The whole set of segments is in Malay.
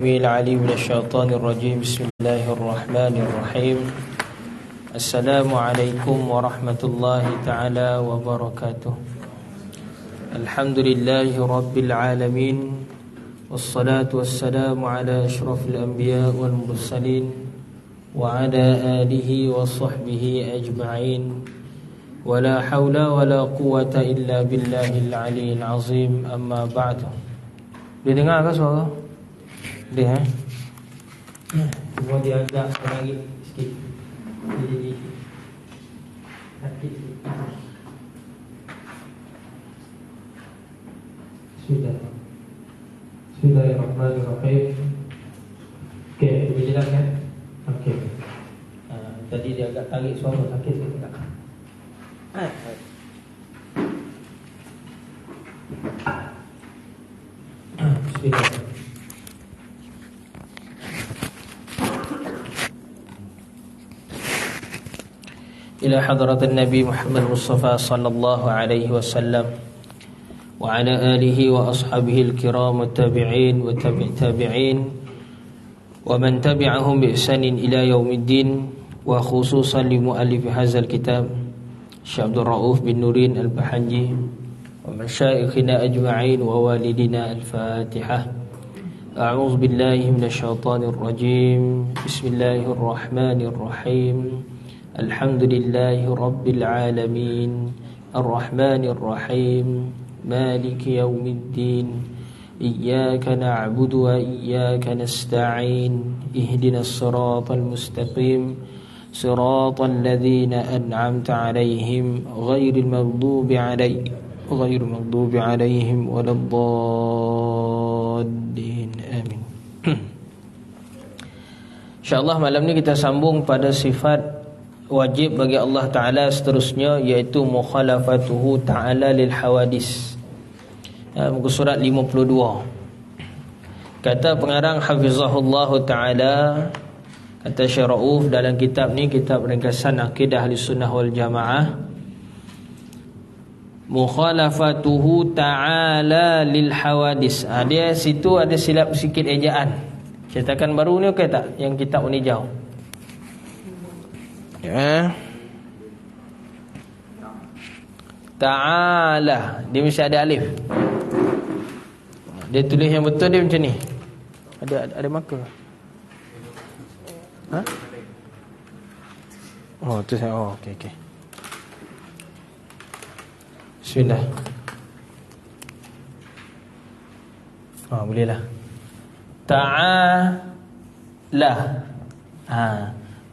العليم من الشيطان الرجيم. بسم الله الرحمن الرحيم. السلام عليكم ورحمة الله تعالى وبركاته. الحمد لله رب العالمين، والصلاة والسلام على أشرف الأنبياء والمرسلين وعلى آله وصحبه أجمعين، ولا حول ولا قوة إلا بالله العلي العظيم. أما بعد. Dia dengar ke suara? Dia cuma dia agak menarik sikit. Jadi sakit sikit. Bismillahirrahmanirrahim. Okey, boleh jelas kan? Okey. Tadi dia agak tarik suara, sakit sikit tak? Bismillah. إلى حضرة النبي محمد مصطفى صلى الله عليه وسلم وعلى آله وأصحابه الكرام والتابعين وتابع التابعين ومن تبعهم بإحسان إلى يوم الدين، وخصوصا لمؤلف هذا الكتاب الشيخ عبد الرؤوف بن نورين البحنجي ومشايخنا أجمعين ووالدنا. الفاتحة. أعوذ بالله من الشيطان الرجيم. بسم الله الرحمن الرحيم. الحمد لله رب العالمين، الرحمن الرحيم، مالك يوم الدين، إياك نعبد وإياك نستعين، اهدنا الصراط المستقيم، صراط الذين أنعمت عليهم غير المغضوب عليهم ولا الضالين. آمين. InsyaAllah malam ni kita sambung pada sifat wajib bagi Allah Ta'ala seterusnya, iaitu mukhalafatuhu ta'ala lil hawadis. Muka surat 52. Kata pengarang hafizahullahu ta'ala, kata Syekh Rauf dalam kitab ni, kitab ringkasan akidah ahli sunnah wal jamaah, mukhalafatuhu ta'ala lil hawadis. Dia situ ada silap sikit ejaan. Cetakan baru ni okey tak? Yang kitab ni jauh. Ta'ala, dia mesti ada alif. Dia tulis yang betul dia macam ni. Ada marker. Ha? Oh, tu saya. Oh, okey. Bismillah. Boleh lah. Ta'ala.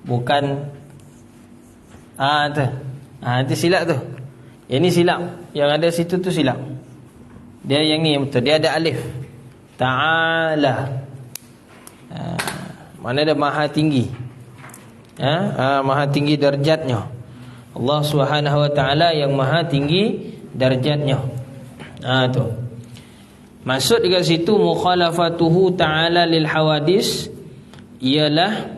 Bukan tu. Itu silap tu. Yang ni silap. Yang ada situ tu silap. Dia yang ni yang betul. Dia ada alif. Ta'ala. Mana ada maha tinggi. Maha tinggi darjatnya. Allah Subhanahu wa ta'ala yang maha tinggi darjatnya. Tu. Maksud dekat situ mukhalafatuhu ta'ala lil hawadis ialah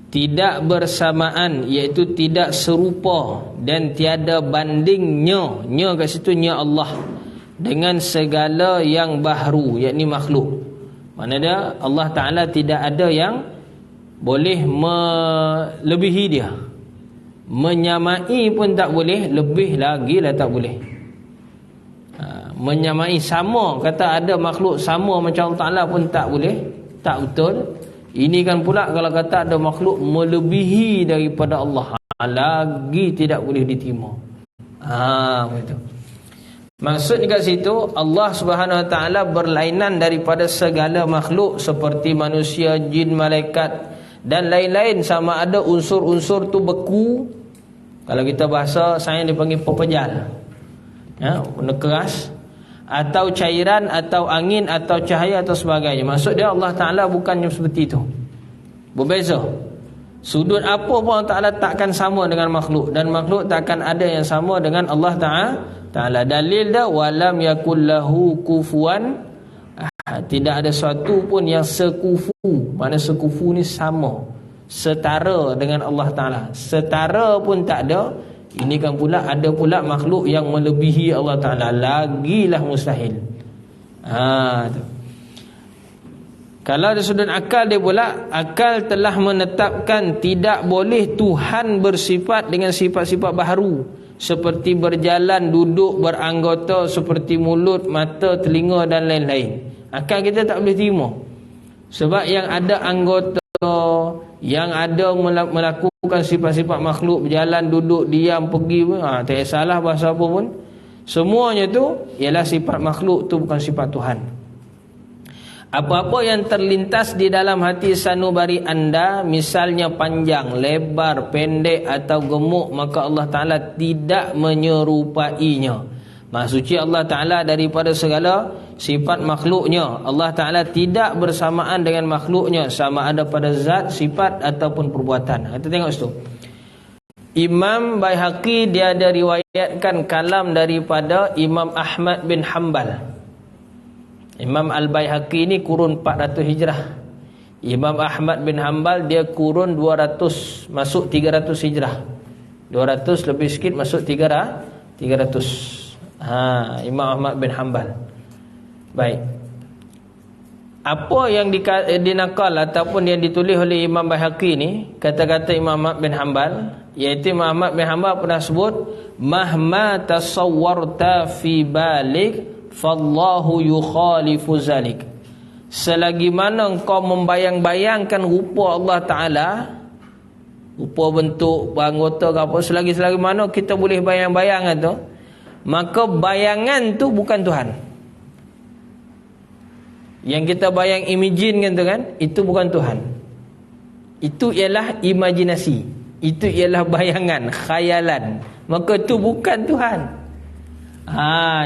tidak bersamaan, iaitu tidak serupa dan tiada bandingnya. Nya kat situ nya Allah dengan segala yang baharu, yakni makhluk. Maknanya Allah Ta'ala tidak ada yang boleh melebihi dia. Menyamai pun tak boleh, lebih lagi lah tak boleh. Menyamai sama, kata ada makhluk sama macam Allah Ta'ala pun tak boleh, tak betul. Ini kan pula kalau kata ada makhluk melebihi daripada Allah, lagi tidak boleh diterima. Begitu. Maksud dekat situ Allah Subhanahu wa ta'ala berlainan daripada segala makhluk seperti manusia, jin, malaikat dan lain-lain. Sama ada unsur-unsur tu beku, kalau kita bahasa sains dipanggil pepejal, benda keras, atau cairan, atau angin, atau cahaya, atau sebagainya. Maksud dia Allah Ta'ala bukannya seperti itu. Berbeza. Sudut apa pun Allah Ta'ala takkan sama dengan makhluk, dan makhluk takkan ada yang sama dengan Allah Ta'ala. Dalil dah walam yakullahu kufuwan ahad. Tidak ada sesuatu pun yang sekufu. Mana sekufu ni sama, setara dengan Allah Ta'ala. Setara pun tak ada. Ini kan pula ada pula makhluk yang melebihi Allah Ta'ala, lagilah mustahil. Tu. Kalau dari sudut akal dia pula, akal telah menetapkan tidak boleh Tuhan bersifat dengan sifat-sifat baharu, seperti berjalan, duduk, beranggota, seperti mulut, mata, telinga dan lain-lain. Akal kita tak boleh terima. Sebab yang ada anggota, yang ada melakukan sifat-sifat makhluk, berjalan, duduk, diam, pergi, tak salah bahasa apa pun, semuanya tu ialah sifat makhluk, tu bukan sifat Tuhan. Apa-apa yang terlintas di dalam hati sanubari anda, misalnya panjang, lebar, pendek atau gemuk, maka Allah Ta'ala tidak menyerupainya. Maksudnya Allah Ta'ala daripada segala sifat makhluknya. Allah Ta'ala tidak bersamaan dengan makhluknya, sama ada pada zat, sifat ataupun perbuatan. Kita tengok situ. Imam Baihaqi dia ada riwayatkan kalam daripada Imam Ahmad bin Hanbal. Imam Al-Baihaqi ni kurun 400 Hijrah. Imam Ahmad bin Hanbal dia kurun 200 masuk 300 Hijrah. 200 lebih sikit masuk 300. Imam Ahmad bin Hanbal. Baik. Apa yang dinakal ataupun yang ditulis oleh Imam Baihaqi ni, kata-kata Imam Ahmad bin Hanbal, iaitu Imam Ahmad bin Hanbal pernah sebut, mahma tasawwarta fi balik fallahu yukhalifu zalik. Selagi mana engkau membayang-bayangkan rupa Allah Ta'ala, rupa bentuk anggota ke apa, selagi mana kita boleh bayang-bayangkan tu, maka bayangan tu bukan Tuhan. Yang kita bayang, imagine kan tu kan, itu bukan Tuhan. Itu ialah imajinasi, itu ialah bayangan, khayalan. Maka itu bukan Tuhan.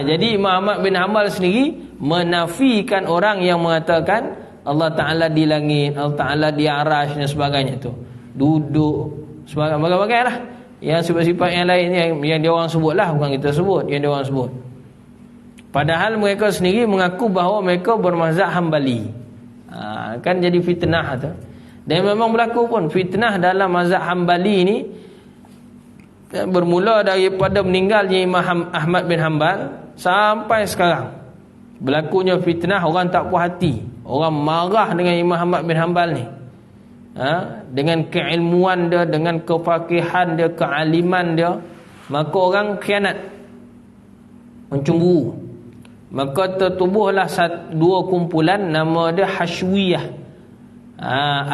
Jadi Imam Ahmad bin Hanbal sendiri menafikan orang yang mengatakan Allah Ta'ala di langit, Allah Ta'ala di arasy dan sebagainya tu, duduk sebagainya lah. Yang sifat-sifat yang lain yang dia orang sebut lah, bukan kita sebut, yang dia orang sebut. Padahal mereka sendiri mengaku bahawa mereka bermazhab Hambali. Kan jadi fitnah tu. Dan memang berlaku pun fitnah dalam mazhab Hambali ni, bermula daripada meninggalnya Imam Ahmad bin Hanbal sampai sekarang. Berlakunya fitnah, orang tak puas hati, orang marah dengan Imam Ahmad bin Hanbal ni. Dengan keilmuan dia, dengan kefakihan dia, kealiman dia, maka orang khianat, mencemburu. Maka tertubuhlah dua kumpulan, nama dia Hashwiyah.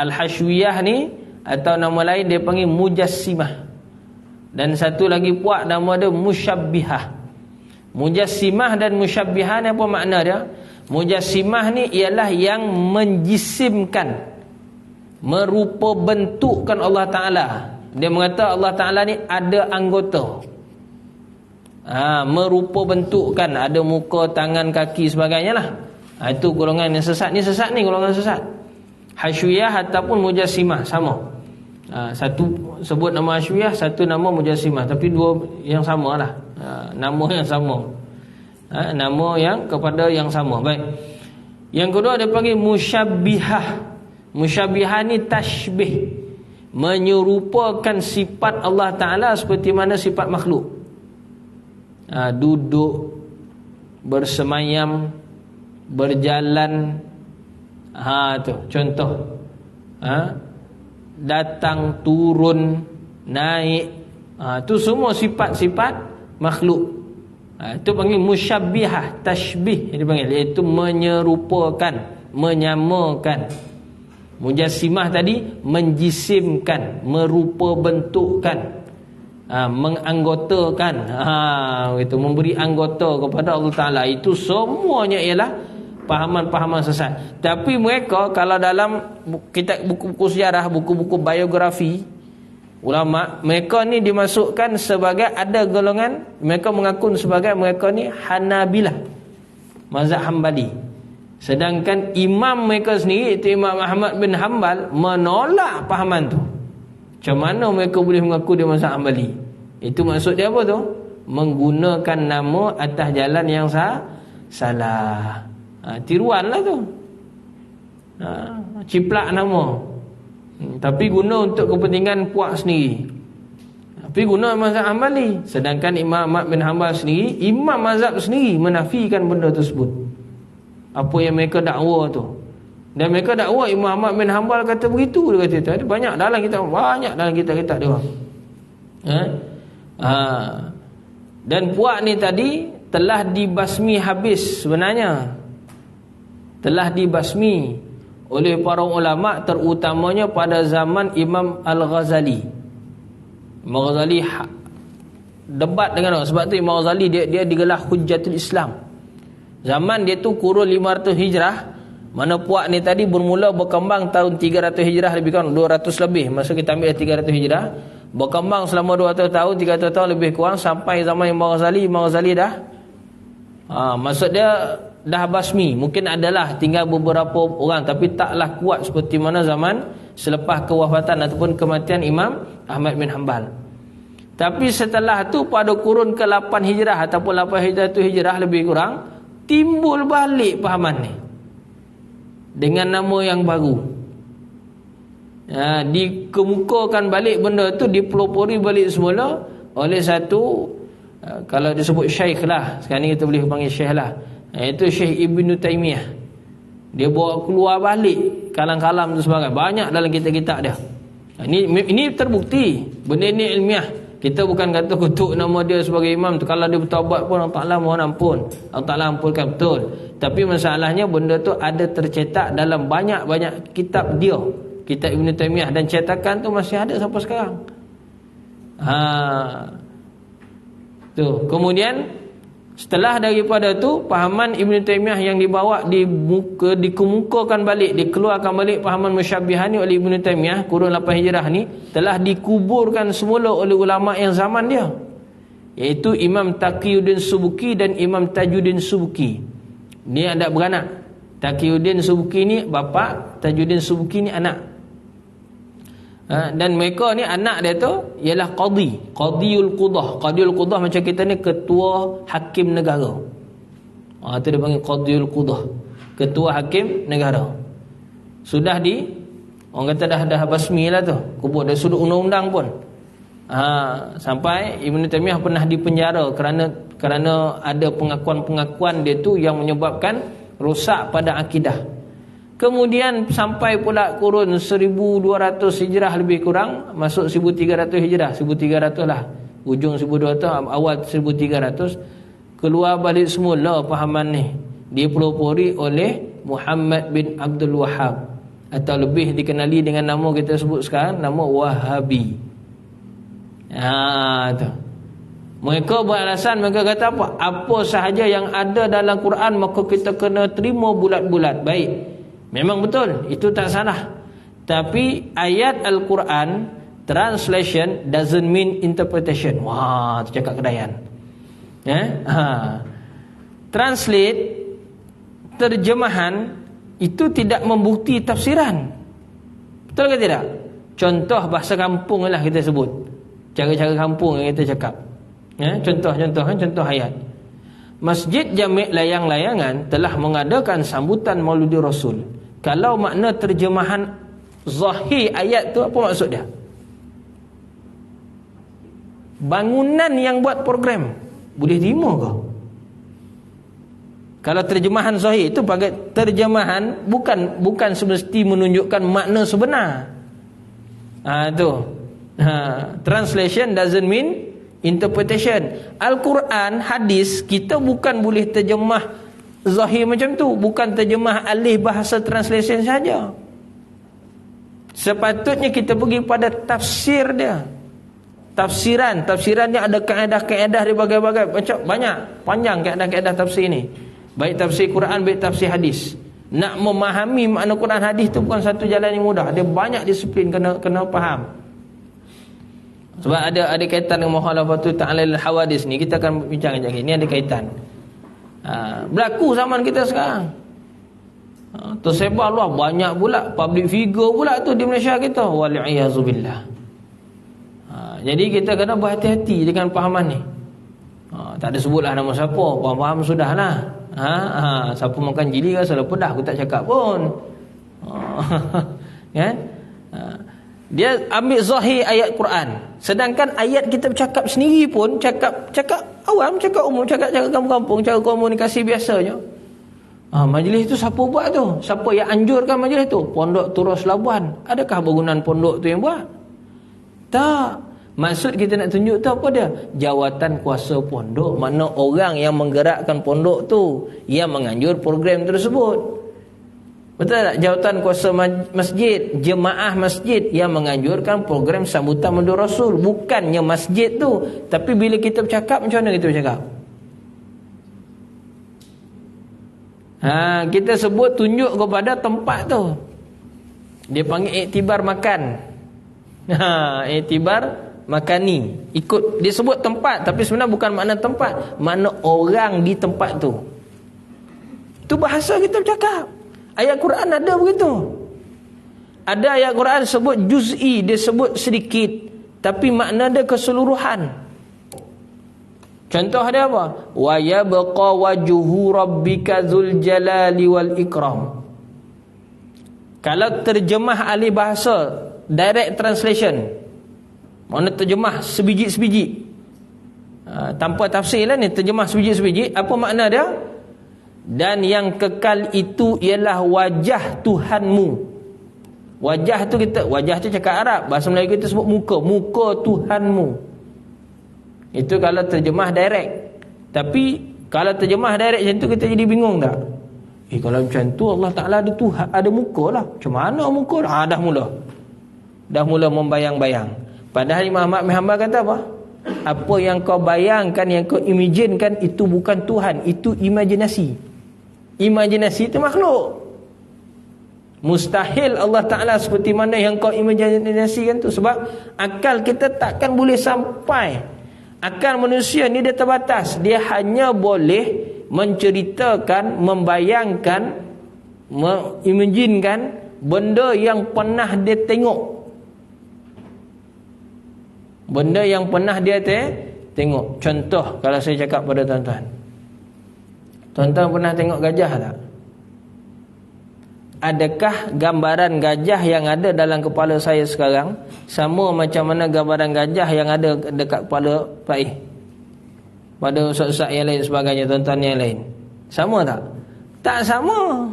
Al-Hashwiyah ni, atau nama lain dia panggil Mujassimah. Dan satu lagi puak nama dia Musyabbihah. Mujassimah dan Musyabbihah ni apa makna dia? Mujassimah ni ialah yang menjisimkan, merupa bentukkan Allah Ta'ala. Dia mengata Allah Ta'ala ni ada anggota, merupa bentukkan, ada muka, tangan, kaki, sebagainya lah. Itu golongan yang sesat. Ni sesat ni, golongan sesat. Hashwiyah ataupun Mujassimah sama. Satu sebut nama Hashwiyah, satu nama Mujassimah, tapi dua yang sama lah. Nama yang sama, nama yang kepada yang sama. Baik. Yang kedua dia panggil Musyabbihah. Musyabbihah ni tashbih, menyerupakan sifat Allah Ta'ala seperti mana sifat makhluk. Duduk, bersemayam, berjalan, tu contoh. Datang, turun, naik, tu semua sifat-sifat makhluk. Itu panggil musyabbihah, tashbih dia panggil, iaitu menyerupakan, menyamakan. Mujassimah tadi menjisimkan, merupa bentukkan, menganggotakan, itu memberi anggota kepada Allah Ta'ala. Itu semuanya ialah pahaman-pahaman sesat. Tapi mereka kalau dalam kitab buku-buku sejarah, buku-buku biografi ulama, mereka ni dimasukkan sebagai, ada golongan mereka mengaku sebagai mereka ni Hanabilah, mazhab Hambali. Sedangkan imam mereka sendiri, itu Imam Ahmad bin Hanbal, menolak pahaman tu. Macam mana mereka boleh mengaku dia mazhab Hambali? Itu maksud dia apa tu? Menggunakan nama atas jalan yang salah. Tiruan lah tu. Ciplak nama, tapi guna untuk kepentingan puak sendiri, tapi guna mazhab Hambali. Sedangkan Imam Ahmad bin Hanbal sendiri, imam mazhab sendiri, menafikan benda tersebut. Apa yang mereka dakwa tu, Dan mereka dakwa Imam Ahmad bin Hanbal kata begitu, dia kata itu. Ada banyak dalam kitab dia orang. Dan puak ni tadi telah dibasmi habis sebenarnya. Telah dibasmi oleh para ulama, terutamanya pada zaman Imam Al-Ghazali. Imam Ghazali debat dengan orang. Sebab tu Imam Ghazali dia digelar Hujjatul Islam. Zaman dia tu kurun 500 Hijrah. Mana puak ni tadi bermula berkembang tahun 300 Hijrah, lebih kurang 200 lebih. Masa kita ambil 300 Hijrah, berkembang selama 200 tahun, 300 tahun lebih kurang, sampai zaman Imam Ghazali dah maksud dia dah basmi. Mungkin adalah tinggal beberapa orang, tapi taklah kuat seperti mana zaman selepas kewafatan ataupun kematian Imam Ahmad bin Hanbal. Tapi setelah tu pada kurun ke-8 Hijrah ataupun 8 Hijrah lebih kurang, timbul balik pahaman ni dengan nama yang baru. Dikemukakan balik benda tu, dipelopori balik semula oleh satu, kalau disebut syekh lah, sekarang ni kita boleh panggil syekh lah, iaitu Syekh Ibn Taymiyah. Dia bawa keluar balik kalam-kalam tu sebagai banyak dalam kitab-kitab dia. Ini terbukti benda ni ilmiah. Kita bukan kata kutuk nama dia sebagai imam tu. Kalau dia bertaubat pun Allah Ta'ala mohon ampun, Allah Ta'ala ampunkan, betul. Tapi masalahnya benda tu ada tercetak dalam banyak-banyak kitab dia, kitab Ibn Taymiyah, dan cetakan tu masih ada sampai sekarang. Tu. Kemudian setelah daripada tu, pahaman Ibn Taymiyah yang dibawa dikemukakan balik, dikeluarkan balik pahaman musyabbihah ni oleh Ibn Taymiyah kurun 8 Hijrah ni, telah dikuburkan semula oleh ulama yang zaman dia, iaitu Imam Taqiyuddin Subki dan Imam Tajuddin Subki. Ni ada beranak. Taqiyuddin Subki ni bapa, Tajuddin Subki ni anak. Dan mereka ni anak dia tu ialah Qadiul Qudah. Qadiul Qudah macam kita ni ketua hakim negara. Tu dia panggil Qadiul Qudah, ketua hakim negara. Sudah orang kata dah basmi lah tu, kubur dari sudut undang-undang pun. Sampai Ibn Taymiyah pernah dipenjara kerana ada pengakuan-pengakuan dia tu yang menyebabkan rosak pada akidah. Kemudian sampai pula kurun 1200 Hijrah lebih kurang, masuk 1300 Hijrah, 1300 lah, ujung 1200 awal 1300, keluar balik semula pahaman ni, dipelopori oleh Muhammad bin Abdul Wahhab, atau lebih dikenali dengan nama kita sebut sekarang, nama Wahabi. Tu. Mereka beralasan, mereka kata apa sahaja yang ada dalam Quran maka kita kena terima bulat-bulat. Baik, memang betul, itu tak salah. Tapi ayat Al-Quran, translation doesn't mean interpretation. Wah, tu cakap Kedayan. Translate, terjemahan, itu tidak membukti tafsiran. Betul ke tidak? Contoh bahasa kampung lah kita sebut, cara-cara kampung yang kita cakap. Contoh ayat. Masjid Jami' Layang-Layangan telah mengadakan sambutan Maulidi Rasul. Kalau makna terjemahan zahir ayat tu, apa maksud dia? Bangunan yang buat program, boleh terima ke? Kalau terjemahan zahir itu pakai terjemahan, bukan semesti menunjukkan makna sebenar. Translation doesn't mean interpretation. Al-Quran, hadis, kita bukan boleh terjemah zahir macam tu, bukan terjemah alih bahasa translation saja. Sepatutnya kita pergi pada tafsir dia. Tafsirannya ada kaedah-kaedah di bagai-bagai macam, banyak, panjang kaedah-kaedah tafsir ni. Baik tafsir Quran, baik tafsir hadis. Nak memahami makna Quran hadis tu bukan satu jalan yang mudah. Ada banyak disiplin kena faham. Sebab ada kaitan dengan mukhalafatu ta'lil hawadis ni, kita akan bincang sekejap. Ini ada kaitan. Berlaku zaman kita sekarang. Tersebar luar banyak pula public figure pula tu di Malaysia kita. Wali'iyyazubillah. Jadi kita kena berhati-hati dengan pahaman ni. Tak ada sebutlah nama siapa, faham sudahlah. Siapa makan jili rasa dah, aku tak cakap pun. Kan? Dia ambil zahir ayat Quran, sedangkan ayat kita bercakap sendiri pun cakap awam, cakap umum, cakap kampung-kampung, cara komunikasi biasanya. Majlis tu siapa buat tu? Siapa yang anjurkan majlis tu? Pondok Turus Labuan. Adakah bangunan pondok tu yang buat? Tak. Maksud kita nak tunjuk tu apa dia? Jawatan kuasa pondok. Makna orang yang menggerakkan pondok tu yang menganjur program tersebut. Betul tak? Jawatan kuasa masjid, jemaah masjid yang menganjurkan program sambutan Maulid Rasul. Bukannya masjid tu. Tapi bila kita bercakap, macam mana kita bercakap? Kita sebut tunjuk kepada tempat tu. Dia panggil iktibar makan. Iktibar makani. Ikut dia sebut tempat, tapi sebenarnya bukan makna tempat, makna orang di tempat tu. Tu bahasa kita bercakap. Ayat Quran ada begitu. Ada ayat Quran sebut juz'i, dia sebut sedikit, tapi makna dia keseluruhan. Contoh dia apa? Wa yabqa wajhu rabbika dzul jalali wal ikram. Kalau terjemah ahli bahasa, direct translation, mana terjemah sebiji-sebiji, tanpa tafsir lah ni, terjemah sebiji-sebiji, apa makna dia? Dan yang kekal itu ialah wajah Tuhanmu. Wajah tu kita, wajah tu cakap Arab, bahasa Melayu kita sebut muka, muka Tuhanmu. Itu kalau terjemah direct. Tapi kalau terjemah direct macam tu, kita jadi bingung tak? Kalau macam tu Allah Ta'ala ada Tuhan, ada muka lah. Macam mana muka? Dah mula membayang-bayang. Padahal Imam Ahmad bin Hanbal kata apa? Apa yang kau bayangkan, yang kau imaginekan, itu bukan Tuhan, itu imajinasi. Imajinasi itu makhluk. Mustahil Allah Ta'ala seperti mana yang kau imajinasikan tu. Sebab akal kita takkan boleh sampai. Akal manusia ni dia terbatas. Dia hanya boleh menceritakan, membayangkan, mengimajinkan benda yang pernah dia tengok. Benda yang pernah dia tengok. Contoh, kalau saya cakap pada tuan-tuan, tuan-tuan pernah tengok gajah tak? Adakah gambaran gajah yang ada dalam kepala saya sekarang sama macam mana gambaran gajah yang ada dekat kepala Pak pada ustaz-ustaz yang lain sebagainya, tuan-tuan yang lain? Sama tak? Tak sama.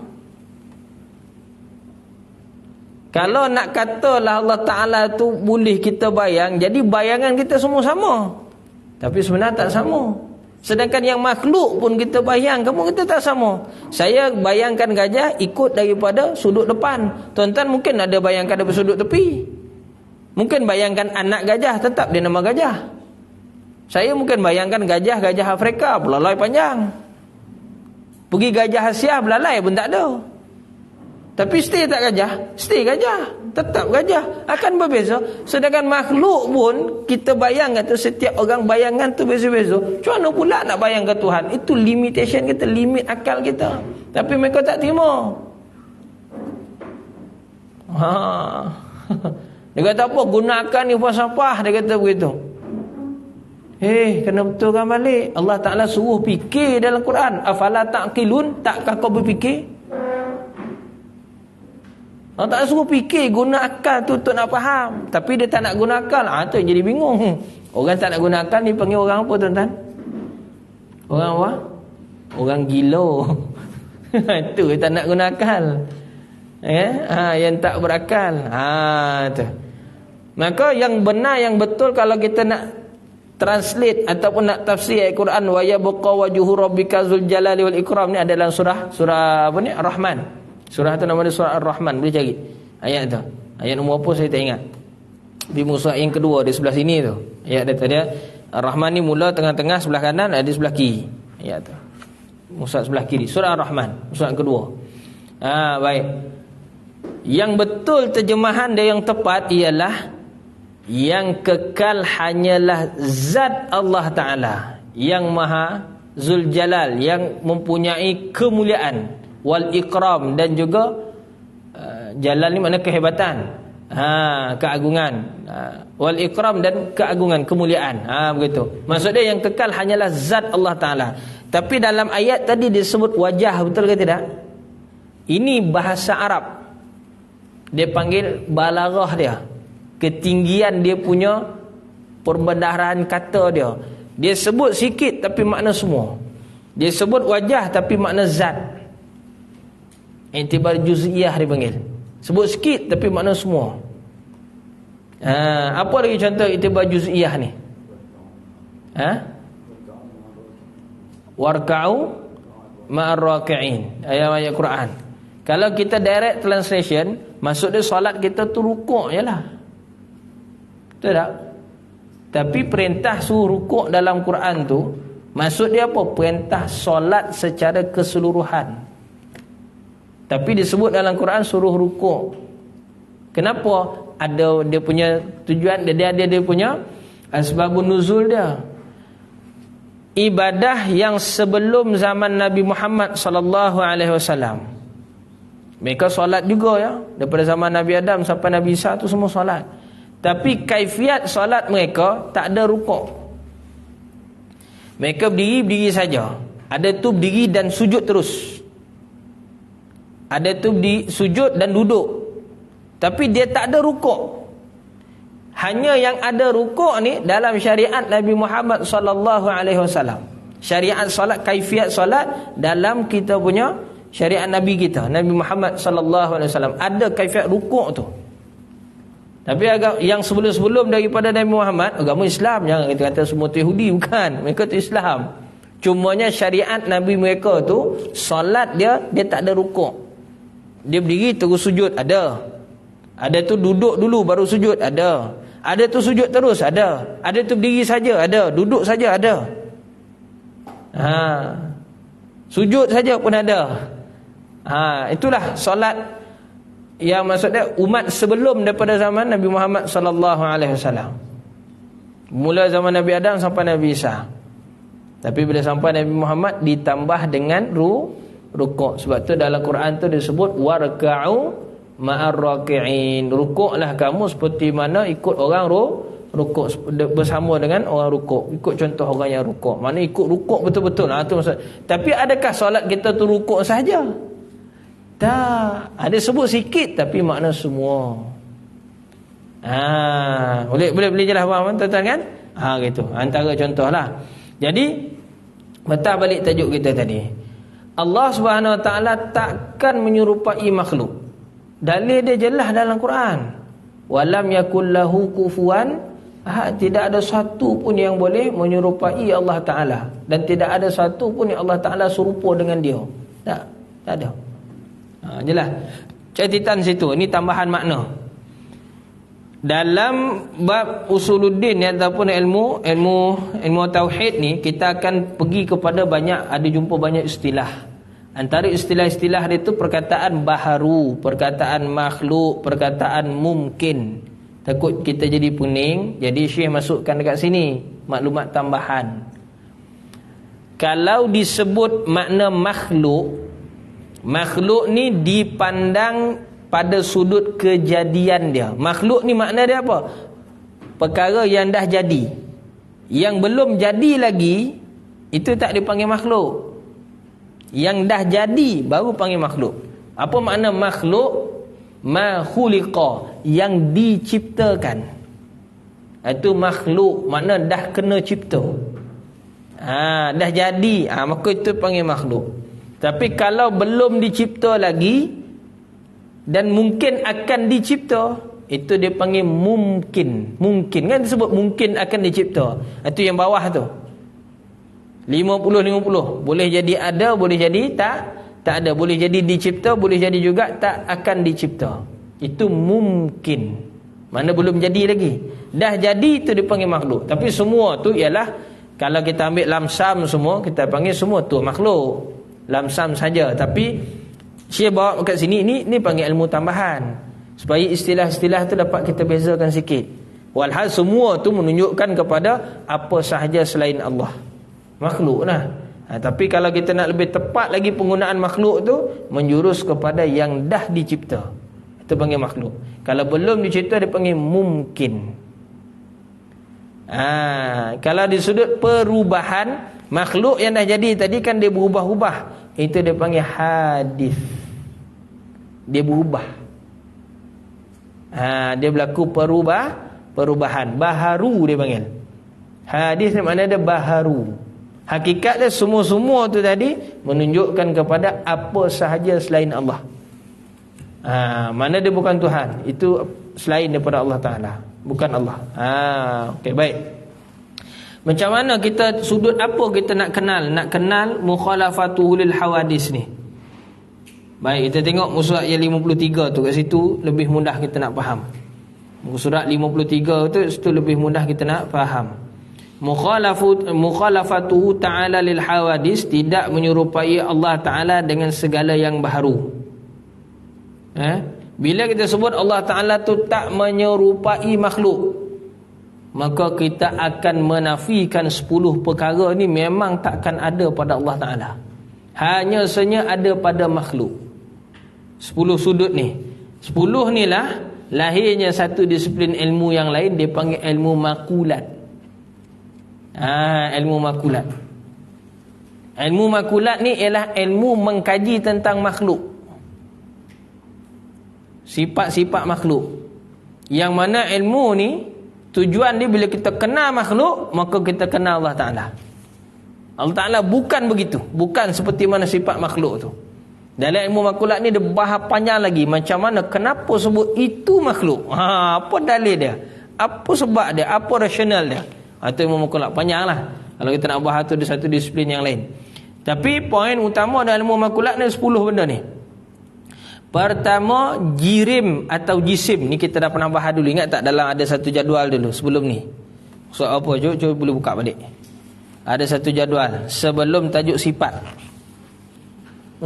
Kalau nak katalah Allah Ta'ala tu boleh kita bayang, jadi bayangan kita semua sama. Tapi sebenarnya tak sama. Sedangkan yang makhluk pun kita bayangkan pun kita tak sama. Saya bayangkan gajah ikut daripada sudut depan. Tuan-tuan mungkin ada bayangkan daripada sudut tepi. Mungkin bayangkan anak gajah, tetap dia nama gajah. Saya mungkin bayangkan gajah Afrika, belalai panjang. Pergi gajah Asia, belalai pun tak ada. Tapi stay tak gajah? Stay gajah, tetap gajah. Akan berbeza. Sedangkan makhluk pun kita bayangkan tu, setiap orang bayangan tu beza-beza. Macam mana pula nak bayangkan Tuhan? Itu limitation kita, limit akal kita. Tapi mereka tak terima. Dia kata apa? Gunakan ni falsafah, dia kata begitu. Kena betulkan balik. Allah Ta'ala suruh fikir dalam Quran. Afala ta'qilun? Takkah kau berfikir? Allah Ta'ala suruh fikir, guna akal tu untuk nak faham. Tapi dia tak nak guna akal. Tu yang jadi bingung. Orang tak nak guna akal ni panggil orang apa, tuan-tuan? Orang apa? Orang gila. Itu tak nak guna akal. Yang tak berakal. Tu. Maka yang benar, yang betul, kalau kita nak translate ataupun nak tafsir ayat Quran, wa yabqa wajhu rabbika dzul jalali wal ikram, ni adalah surah apa ni? Ar-Rahman. Surah tu nama dia surah Ar-Rahman. Boleh cari ayat tu. Ayat nombor apa saya tak ingat. Di mushaf yang kedua di sebelah sini tu. Ayat dia Ar-Rahman ni mula tengah-tengah sebelah kanan, ada sebelah kiri. Ayat tu. Mushaf sebelah kiri. Surah Ar-Rahman, mushaf kedua. Baik. Yang betul terjemahan dia yang tepat ialah yang kekal hanyalah zat Allah Ta'ala yang Maha Zul Jalal, yang mempunyai kemuliaan, wal ikram, dan juga jalal ni makna kehebatan, keagungan, wal ikram, dan keagungan, kemuliaan, begitu. Maksudnya yang kekal hanyalah zat Allah Ta'ala. Tapi dalam ayat tadi disebut wajah, betul ke tidak? Ini bahasa Arab, dia panggil balaghah dia, ketinggian dia punya perbendaharaan kata dia. Dia sebut sikit tapi makna semua. Dia sebut wajah tapi makna zat. Iktibar juz'iyah dipanggil. Sebut sikit tapi makna semua. Apa lagi contoh iktibar juz'iyah ni? Warka'u ma'ar raki'in, ayat-ayat Quran. Kalau kita direct translation, maksud dia solat kita tu rukuk je lah. Betul tak? Tapi perintah suruh rukuk dalam Quran tu, maksud dia apa? Perintah solat secara keseluruhan. Tapi disebut dalam Quran suruh rukuk. Kenapa? Ada dia punya tujuan, dia punya asbabun nuzul dia. Ibadah yang sebelum zaman Nabi Muhammad sallallahu alaihi wasallam, mereka solat juga ya. Daripada zaman Nabi Adam sampai Nabi Isa tu semua solat. Tapi kaifiat solat mereka tak ada rukuk. Mereka berdiri saja. Ada tu berdiri dan sujud terus. Ada tu berdiri, sujud dan duduk. Tapi dia tak ada rukuk. Hanya yang ada rukuk ni dalam syariat Nabi Muhammad sallallahu alaihi wasallam. Syariat solat, kaifiat solat dalam kita punya syariat Nabi kita, Nabi Muhammad sallallahu alaihi wasallam, ada kaifiat rukuk tu. Tapi yang sebelum-sebelum daripada Nabi Muhammad, agama Islam, jangan kita kata semua tu Yahudi, bukan. Mereka tu Islam. Cumanya syariat Nabi mereka tu, solat dia tak ada rukuk. Dia berdiri terus sujud, ada. Ada tu duduk dulu baru sujud, ada. Ada tu sujud terus, ada. Ada tu berdiri saja, ada. Duduk saja, ada. Sujud saja pun ada. Itulah solat yang maksudnya umat sebelum daripada zaman Nabi Muhammad sallallahu alaihi wasallam. Mula zaman Nabi Adam sampai Nabi Isa. Tapi bila sampai Nabi Muhammad ditambah dengan rukuk. Sebab tu dalam Quran tu disebut warka'u ma'ar raki'in. Rukuklah kamu seperti mana ikut orang rukuk, bersama dengan orang rukuk. Ikut contoh orang yang rukuk. Mana ikut rukuk betul-betul. Tu maksud. Tapi adakah solat kita tu rukuk saja? Tak. Ada sebut sikit tapi makna semua. Boleh jelas faham tuan-tuan kan? Gitu. Antara contohlah. Jadi betah balik tajuk kita tadi. Allah Subhanahu Wa Taala takkan menyerupai makhluk. Dalil dia jelas dalam Quran. Walam yakul lahu kufuwan ahad. Tidak ada satu pun yang boleh menyerupai Allah Taala, dan tidak ada satu pun yang Allah Taala serupa dengan dia. Tak ada. Jelas. Catatan situ. Ini tambahan makna. Dalam bab usuluddin ataupun ilmu tauhid ni, kita akan pergi kepada ada jumpa banyak istilah. Antara istilah-istilah itu perkataan baharu, perkataan makhluk, perkataan mungkin. Takut kita jadi pening, jadi Syekh masukkan dekat sini maklumat tambahan. Kalau disebut makna makhluk ni dipandang pada sudut kejadian dia. Makhluk ni makna dia apa? Perkara yang dah jadi. Yang belum jadi lagi, itu tak dipanggil makhluk. Yang dah jadi baru panggil makhluk. Apa makna makhluk? Ma khuliqa, yang diciptakan. Itu makhluk, makna dah kena cipta. Dah jadi, maka itu panggil makhluk. Tapi kalau belum dicipta lagi dan mungkin akan dicipta, itu dia panggil mungkin. Mungkin kan disebut mungkin akan dicipta. Itu yang bawah tu. 50-50. Boleh jadi ada, boleh jadi tak ada. Boleh jadi dicipta, boleh jadi juga tak akan dicipta. Itu mungkin. Mana belum jadi lagi. Dah jadi itu dipanggil makhluk. Tapi semua tu ialah, kalau kita ambil lamsam semua, kita panggil semua tu makhluk. Lamsam saja. Tapi Syekh bawa kat sini, ini panggil ilmu tambahan, supaya istilah-istilah tu dapat kita bezakan sikit. Walhal semua tu menunjukkan kepada apa sahaja selain Allah, makhluk lah. Tapi kalau kita nak lebih tepat lagi penggunaan makhluk tu, menjurus kepada yang dah dicipta, itu panggil makhluk. Kalau belum dicipta, dia panggil mungkin. Kalau di sudut perubahan, makhluk yang dah jadi tadi kan dia berubah-ubah, itu dia panggil hadis. Dia berubah. Dia berlaku perubahan. Baharu dia panggil. Hadis ni makna dia baharu. Hakikat dia semua-semua tu tadi menunjukkan kepada apa sahaja selain Allah. Mana dia bukan Tuhan, itu selain daripada Allah Ta'ala, bukan Allah. Okey, baik. Macam mana kita, sudut apa kita nak kenal? Nak kenal mukhalafatuhu lil hawadis ni. Baik, kita tengok muka surat yang 53 tu, kat situ lebih mudah kita nak faham. Muka surat 53 tu, situ lebih mudah kita nak faham. Mukhalafatuhu ta'ala lil hawadis, tidak menyerupai Allah Ta'ala dengan segala yang baharu. Bila kita sebut Allah Ta'ala tu tak menyerupai makhluk, maka kita akan menafikan 10 perkara ni memang takkan ada pada Allah Ta'ala. Hanya saja ada pada makhluk. 10 sudut ni, 10 ni lah lahirnya satu disiplin ilmu yang lain, dia panggil ilmu makulat. Ilmu makulat. Ilmu makulat ni ialah ilmu mengkaji tentang makhluk, sifat-sifat makhluk. Yang mana ilmu ni tujuan dia, bila kita kenal makhluk, maka kita kenal Allah Ta'ala. Allah Ta'ala bukan begitu, bukan seperti mana sifat makhluk tu. Dalam ilmu makulat ni dia bahas panjang lagi, macam mana, kenapa sebut itu makhluk, apa dalil dia, apa sebab dia, apa rasional dia. Itu ilmu makulat, panjang lah. Kalau kita nak bahas tu, dia satu disiplin yang lain. Tapi poin utama dalam ilmu makulat ni 10 benda ni. Pertama, jirim atau jisim. Ni kita dah pernah bahas dulu. Ingat tak, dalam ada satu jadual dulu sebelum ni. Soal apa? Cuba boleh buka balik. Ada satu jadual sebelum tajuk sifat.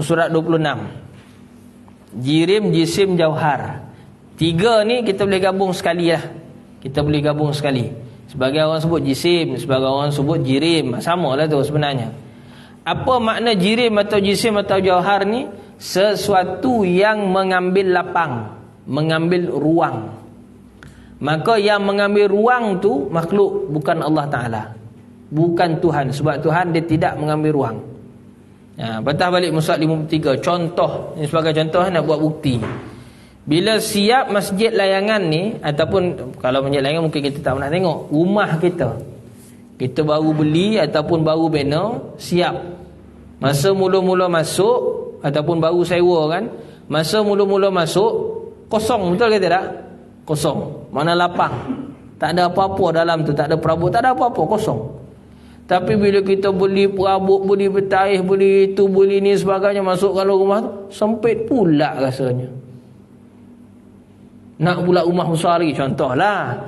Surat 26. Jirim, jisim, jauhar. 3 ni kita boleh gabung sekali lah. Kita boleh gabung sekali. Sebagai orang sebut jisim, sebagai orang sebut jirim. Sama lah tu sebenarnya. Apa makna jirim atau jisim atau jauhar ni? Sesuatu yang mengambil lapang, mengambil ruang. Maka yang mengambil ruang tu makhluk, bukan Allah Ta'ala, bukan Tuhan. Sebab Tuhan dia tidak mengambil ruang. Patah balik muka 53. Contoh, ini sebagai contoh nak buat bukti. Bila siap masjid layangan ni, ataupun kalau masjid layangan mungkin kita tak pernah tengok, rumah kita baru beli ataupun baru bina, siap. Masa mula-mula masuk ataupun baru sewa kan, masa mula-mula masuk kosong, betul ke tidak? Kosong, mana lapang, tak ada apa-apa dalam tu, tak ada perabot, tak ada apa-apa, kosong. Tapi bila kita beli perabot, beli petaih, beli itu, beli ni sebagainya, masuk kalau rumah tu sempit pula rasanya. Nak pula rumah besar lagi, contohlah.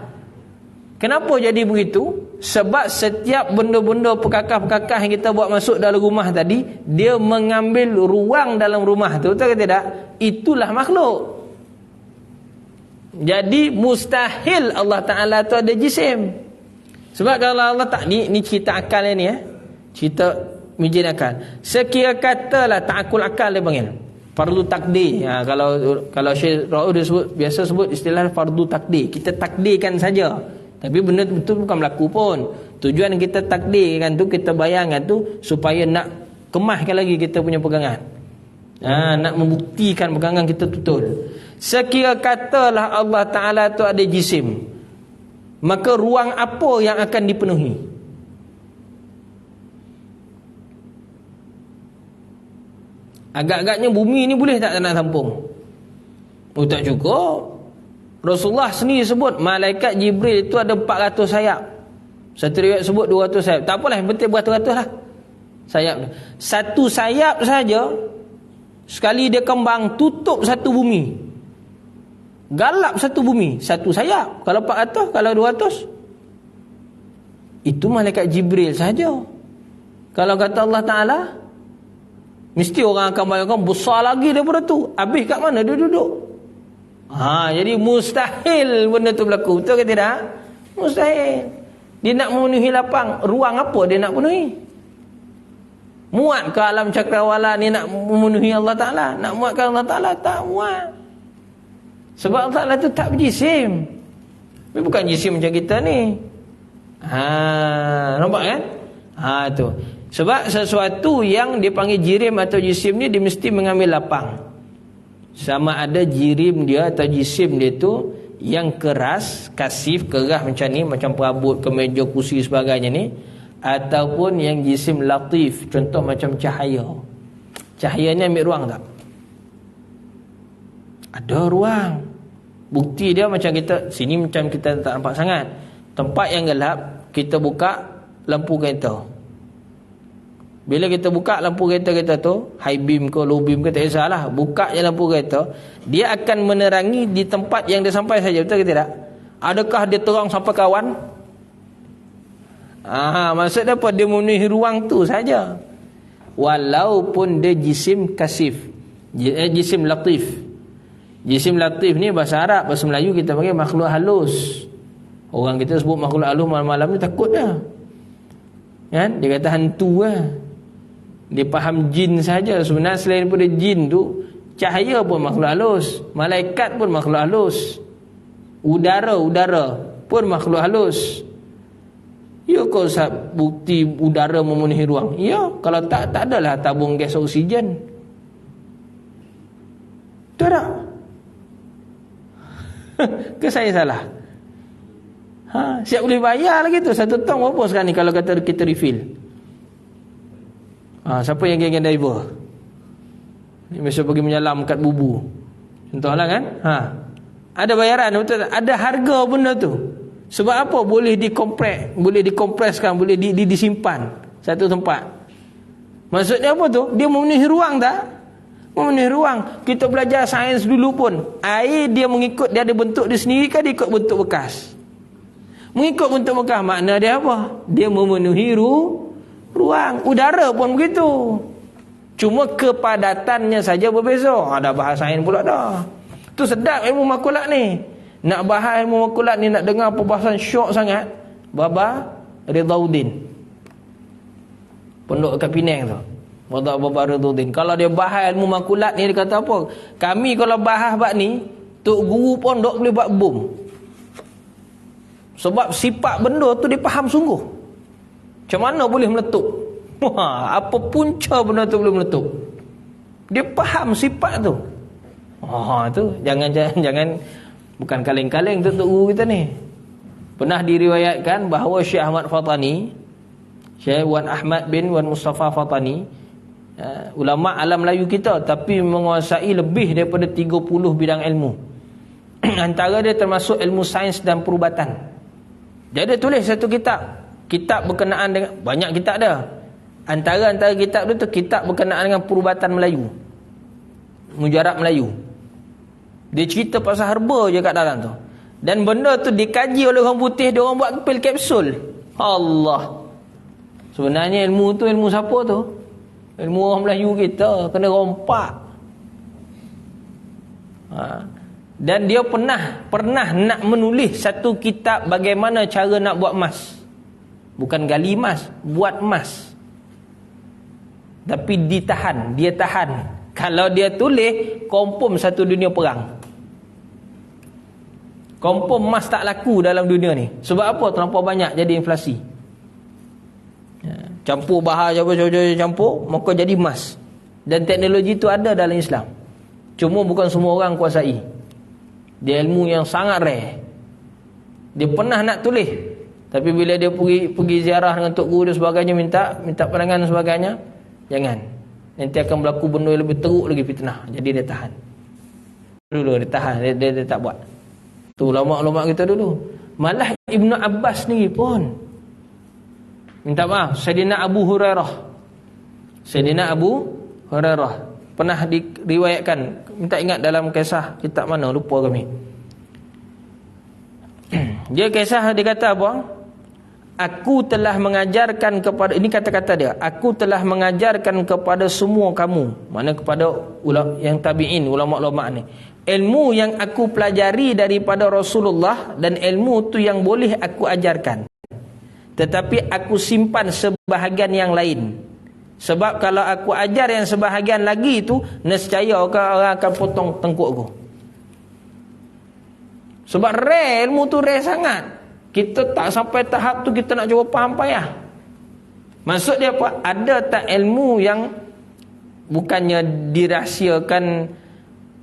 Kenapa jadi begitu? Sebab setiap benda-benda perkakas-perkakas yang kita buat masuk dalam rumah tadi, dia mengambil ruang dalam rumah tu, betul ke tidak? Itulah makhluk. Jadi mustahil Allah Ta'ala tu ada jisim. Sebab kalau Allah tak, ni cerita akal ni cerita mijin akal. Sekira katalah ta'akul akal dia panggil, fardu takdir. Kalau Syekh Ra'ud dia biasa sebut istilah fardu takdir. Kita takdirkan saja, tapi benda betul bukan berlaku pun. Tujuan kita takdirkan tu, kita bayangkan tu supaya nak kemaskan lagi kita punya pegangan. Nak membuktikan pegangan kita betul. Sekira katalah Allah Ta'ala tu ada jisim, maka ruang apa yang akan dipenuhi? Agak-agaknya bumi ni boleh tak nak tampung? Tak cukup. Rasulullah sendiri sebut malaikat Jibril itu ada 400 sayap. Satu riwayat sebut 200 sayap. Tak apalah, yang penting beratus-ratus lah sayap. Satu sayap saja, sekali dia kembang, tutup satu bumi, galap satu bumi. Satu sayap. Kalau 400, kalau 200, itu malaikat Jibril saja. Kalau kata Allah Ta'ala, mesti orang akan bayangkan besar lagi daripada tu. Habis kat mana dia duduk? Jadi mustahil benda tu berlaku. Betul ke tidak? Mustahil. Dia nak memenuhi lapang, ruang apa dia nak penuhi? Muat ke alam cakrawala ni nak memenuhi Allah Ta'ala? Nak muatkan Allah Ta'ala? Tak muat. Sebab Allah Ta'ala tu tak berjisim. Dia bukan jisim macam kita ni. Nampak kan? Tu. Sebab sesuatu yang dipanggil jirim atau jisim ni, dia mesti mengambil lapang. Sama ada jirim dia atau jisim dia tu yang keras, kasif, keras macam ni, macam perabot, kemeja, kursi sebagainya ni, ataupun yang jisim latif, contoh macam cahaya. Cahaya ni ambil ruang tak? Ada ruang. Bukti dia macam kita, sini macam kita tak nampak sangat. Tempat yang gelap, kita buka lampu kereta. Bila kita buka lampu kereta kita tu, high beam ke low beam ke tak kisahlah, buka je lampu kereta, dia akan menerangi di tempat yang dia sampai saja, betul ke tidak? Adakah dia terang sampai kawan? Maksudnya apa? Dia memenuhi ruang tu saja. Walaupun dia jisim kasif, jisim latif. Jisim latif ni bahasa Arab, bahasa Melayu kita panggil makhluk halus. Orang kita sebut makhluk halus malam-malam ni takut dah. Kan? Dia kata hantu lah. Dia faham jin saja. Sebenarnya selain daripada jin tu, cahaya pun makhluk halus, malaikat pun makhluk halus, udara pun makhluk halus. Ya, kau bukti udara memenuhi ruang? Ya, kalau tak adalah tabung gas oksigen. Betul tak? Ke saya salah? Siap boleh bayar lagi tu. 1 tong berapa sekarang ni kalau kata kita refill? Siapa yang geng diver? Ni biasa pergi menyalam kat bubu. Contohlah kan? Ada bayaran, betul tak? Ada harga benda tu. Sebab apa? Boleh dikompreskan, boleh disimpan satu tempat. Maksudnya apa tu? Dia memenuhi ruang tak? Memenuhi ruang. Kita belajar sains dulu pun, air dia mengikut, dia ada bentuk dia sendiri kan, dia ikut bentuk bekas. Mengikut bentuk bekas, makna dia apa? Dia memenuhi ruang. Udara pun begitu. Cuma kepadatannya saja berbeza. Ada bahasa sains pula dah. Tu sedap ilmu makulat ni. Nak bahas ilmu makulat ni, nak dengar perbahasan syok sangat. Baba Ridauddin, pondok kat Penang tu. Baba Ridauddin, kalau dia bahas ilmu makulat ni, dia kata apa? Kami kalau bahas bab ni, tok guru pun dok boleh buat bom. Sebab sifat benda tu dia faham sungguh. Macam mana boleh meletup? Apa punca benda tu boleh meletup? Dia faham sifat tu. Tu jangan bukan kaleng-kaleng tu guru kita ni. Pernah diriwayatkan bahawa Syekh Ahmad Fatani, Syekh Wan Ahmad bin Wan Mustafa Fatani, ulama alam Melayu kita, tapi menguasai lebih daripada 30 bidang ilmu. Antara dia termasuk ilmu sains dan perubatan. Jadi dia tulis satu kitab berkenaan dengan, banyak kitab dia. Antara kitab dia tu kitab berkenaan dengan perubatan Melayu, mujarab Melayu. Dia cerita pasal herba je kat dalam tu. Dan benda tu dikaji oleh orang putih, dia orang buat pil kapsul. Allah. Sebenarnya ilmu tu ilmu siapa tu? Ilmu orang Melayu kita, kena rompak. Dan dia pernah nak menulis satu kitab bagaimana cara nak buat emas. Bukan gali emas, buat emas. Tapi dia tahan. Kalau dia tulis, confirm satu dunia perang. Confirm emas tak laku dalam dunia ni. Sebab apa? Terlampau banyak, jadi inflasi. Campur bahar, campur, maka jadi emas. Dan teknologi tu ada dalam Islam. Cuma bukan semua orang kuasai. Dia ilmu yang sangat rare. Dia pernah nak tulis, tapi bila dia pergi ziarah dengan tok guru dan sebagainya, minta pandangan dan sebagainya, jangan. Nanti akan berlaku benda yang lebih teruk lagi, fitnah. Jadi dia tahan. Dulu dia tahan, dia tak buat. Tu ulama-ulama kita dulu. Malah Ibnu Abbas ni pun minta maaf. Sayyidina Abu Hurairah pernah diriwayatkan, minta ingat dalam kisah kitab mana, lupa kami. Dia kisah, dia kata apa? Aku telah mengajarkan kepada, ini kata-kata dia, aku telah mengajarkan kepada semua kamu, mana kepada yang tabi'in, ulama-ulama ni, ilmu yang aku pelajari daripada Rasulullah, dan ilmu tu yang boleh aku ajarkan, tetapi aku simpan sebahagian yang lain. Sebab kalau aku ajar yang sebahagian lagi tu, nescaya orang akan potong tengkuk aku. Sebab rare, ilmu tu rare sangat. Kita tak sampai tahap tu kita nak cuba faham payah. Maksud dia apa? Ada tak ilmu yang bukannya dirahsiakan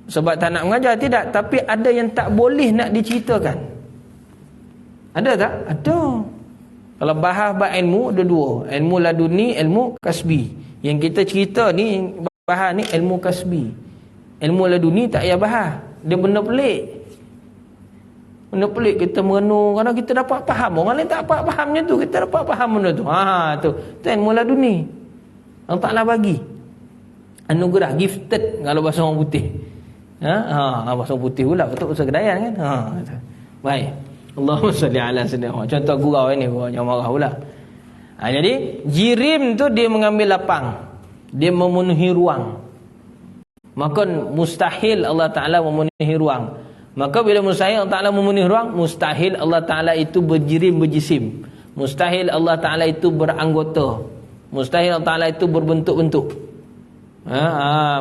sebab tak nak mengajar? Tidak. Tapi ada yang tak boleh nak diceritakan. Ada tak? Ada. Kalau bahas ilmu, ada dua. Ilmu laduni, ilmu kasbi. Yang kita cerita ni, bahas ni ilmu kasbi. Ilmu laduni tak payah bahas. Dia benda pelik. Benda pelik kita merenung, kadang kita dapat faham. Orang lain tak dapat fahamnya tu, kita dapat faham benda tu. Tu mula dunia. Allah Ta'ala bagi anugerah, gifted kalau bahasa orang putih. Bahasa orang putih pula betul bahasa Kedayan kan. Baik. Allahumma salli ala sayyidina. Contoh gurau ini, gurau yang marah pula. Jadi jirim tu dia mengambil lapang, dia memenuhi ruang. Maka mustahil Allah Ta'ala memenuhi ruang. Maka bila mustahil Allah Ta'ala memenuhi ruang, mustahil Allah Ta'ala itu berjirim, berjisim. Mustahil Allah Ta'ala itu beranggota. Mustahil Allah Ta'ala itu berbentuk-bentuk.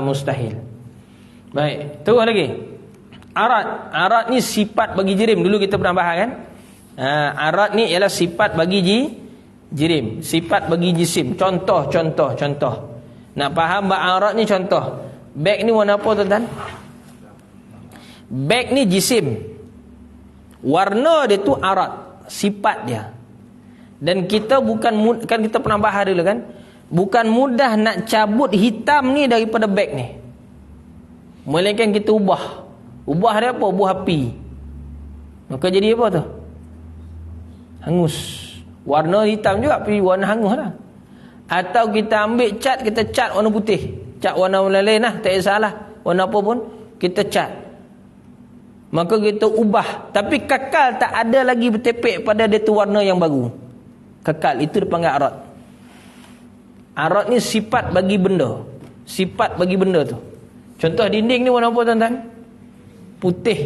Mustahil. Baik, terus lagi. Arat ni sifat bagi jirim. Dulu kita pernah bahas kan. Arat ni ialah sifat bagi jirim, sifat bagi jisim. Contoh. Nak faham arat ni contoh. Beg ni warna apa tuan-tuan? Beg ni jisim. Warna dia tu arat, sifat dia. Dan kita kan kita pernah bahas dulu kan, bukan mudah nak cabut hitam ni daripada beg ni. Melainkan kita ubah dia apa? Ubah api. Maka jadi apa tu? Hangus. Warna hitam juga tapi warna hangus lah. Atau kita ambil cat, kita cat warna putih, cat warna lain lah, tak kisahlah warna apa pun kita cat. Maka kita ubah, tapi kekal, tak ada lagi bertepek pada dia tu warna yang baru. Kekal, itu dipanggil arat. Arat ni sifat bagi benda. Sifat bagi benda tu. Contoh dinding ni warna apa tuan-tuan? Putih.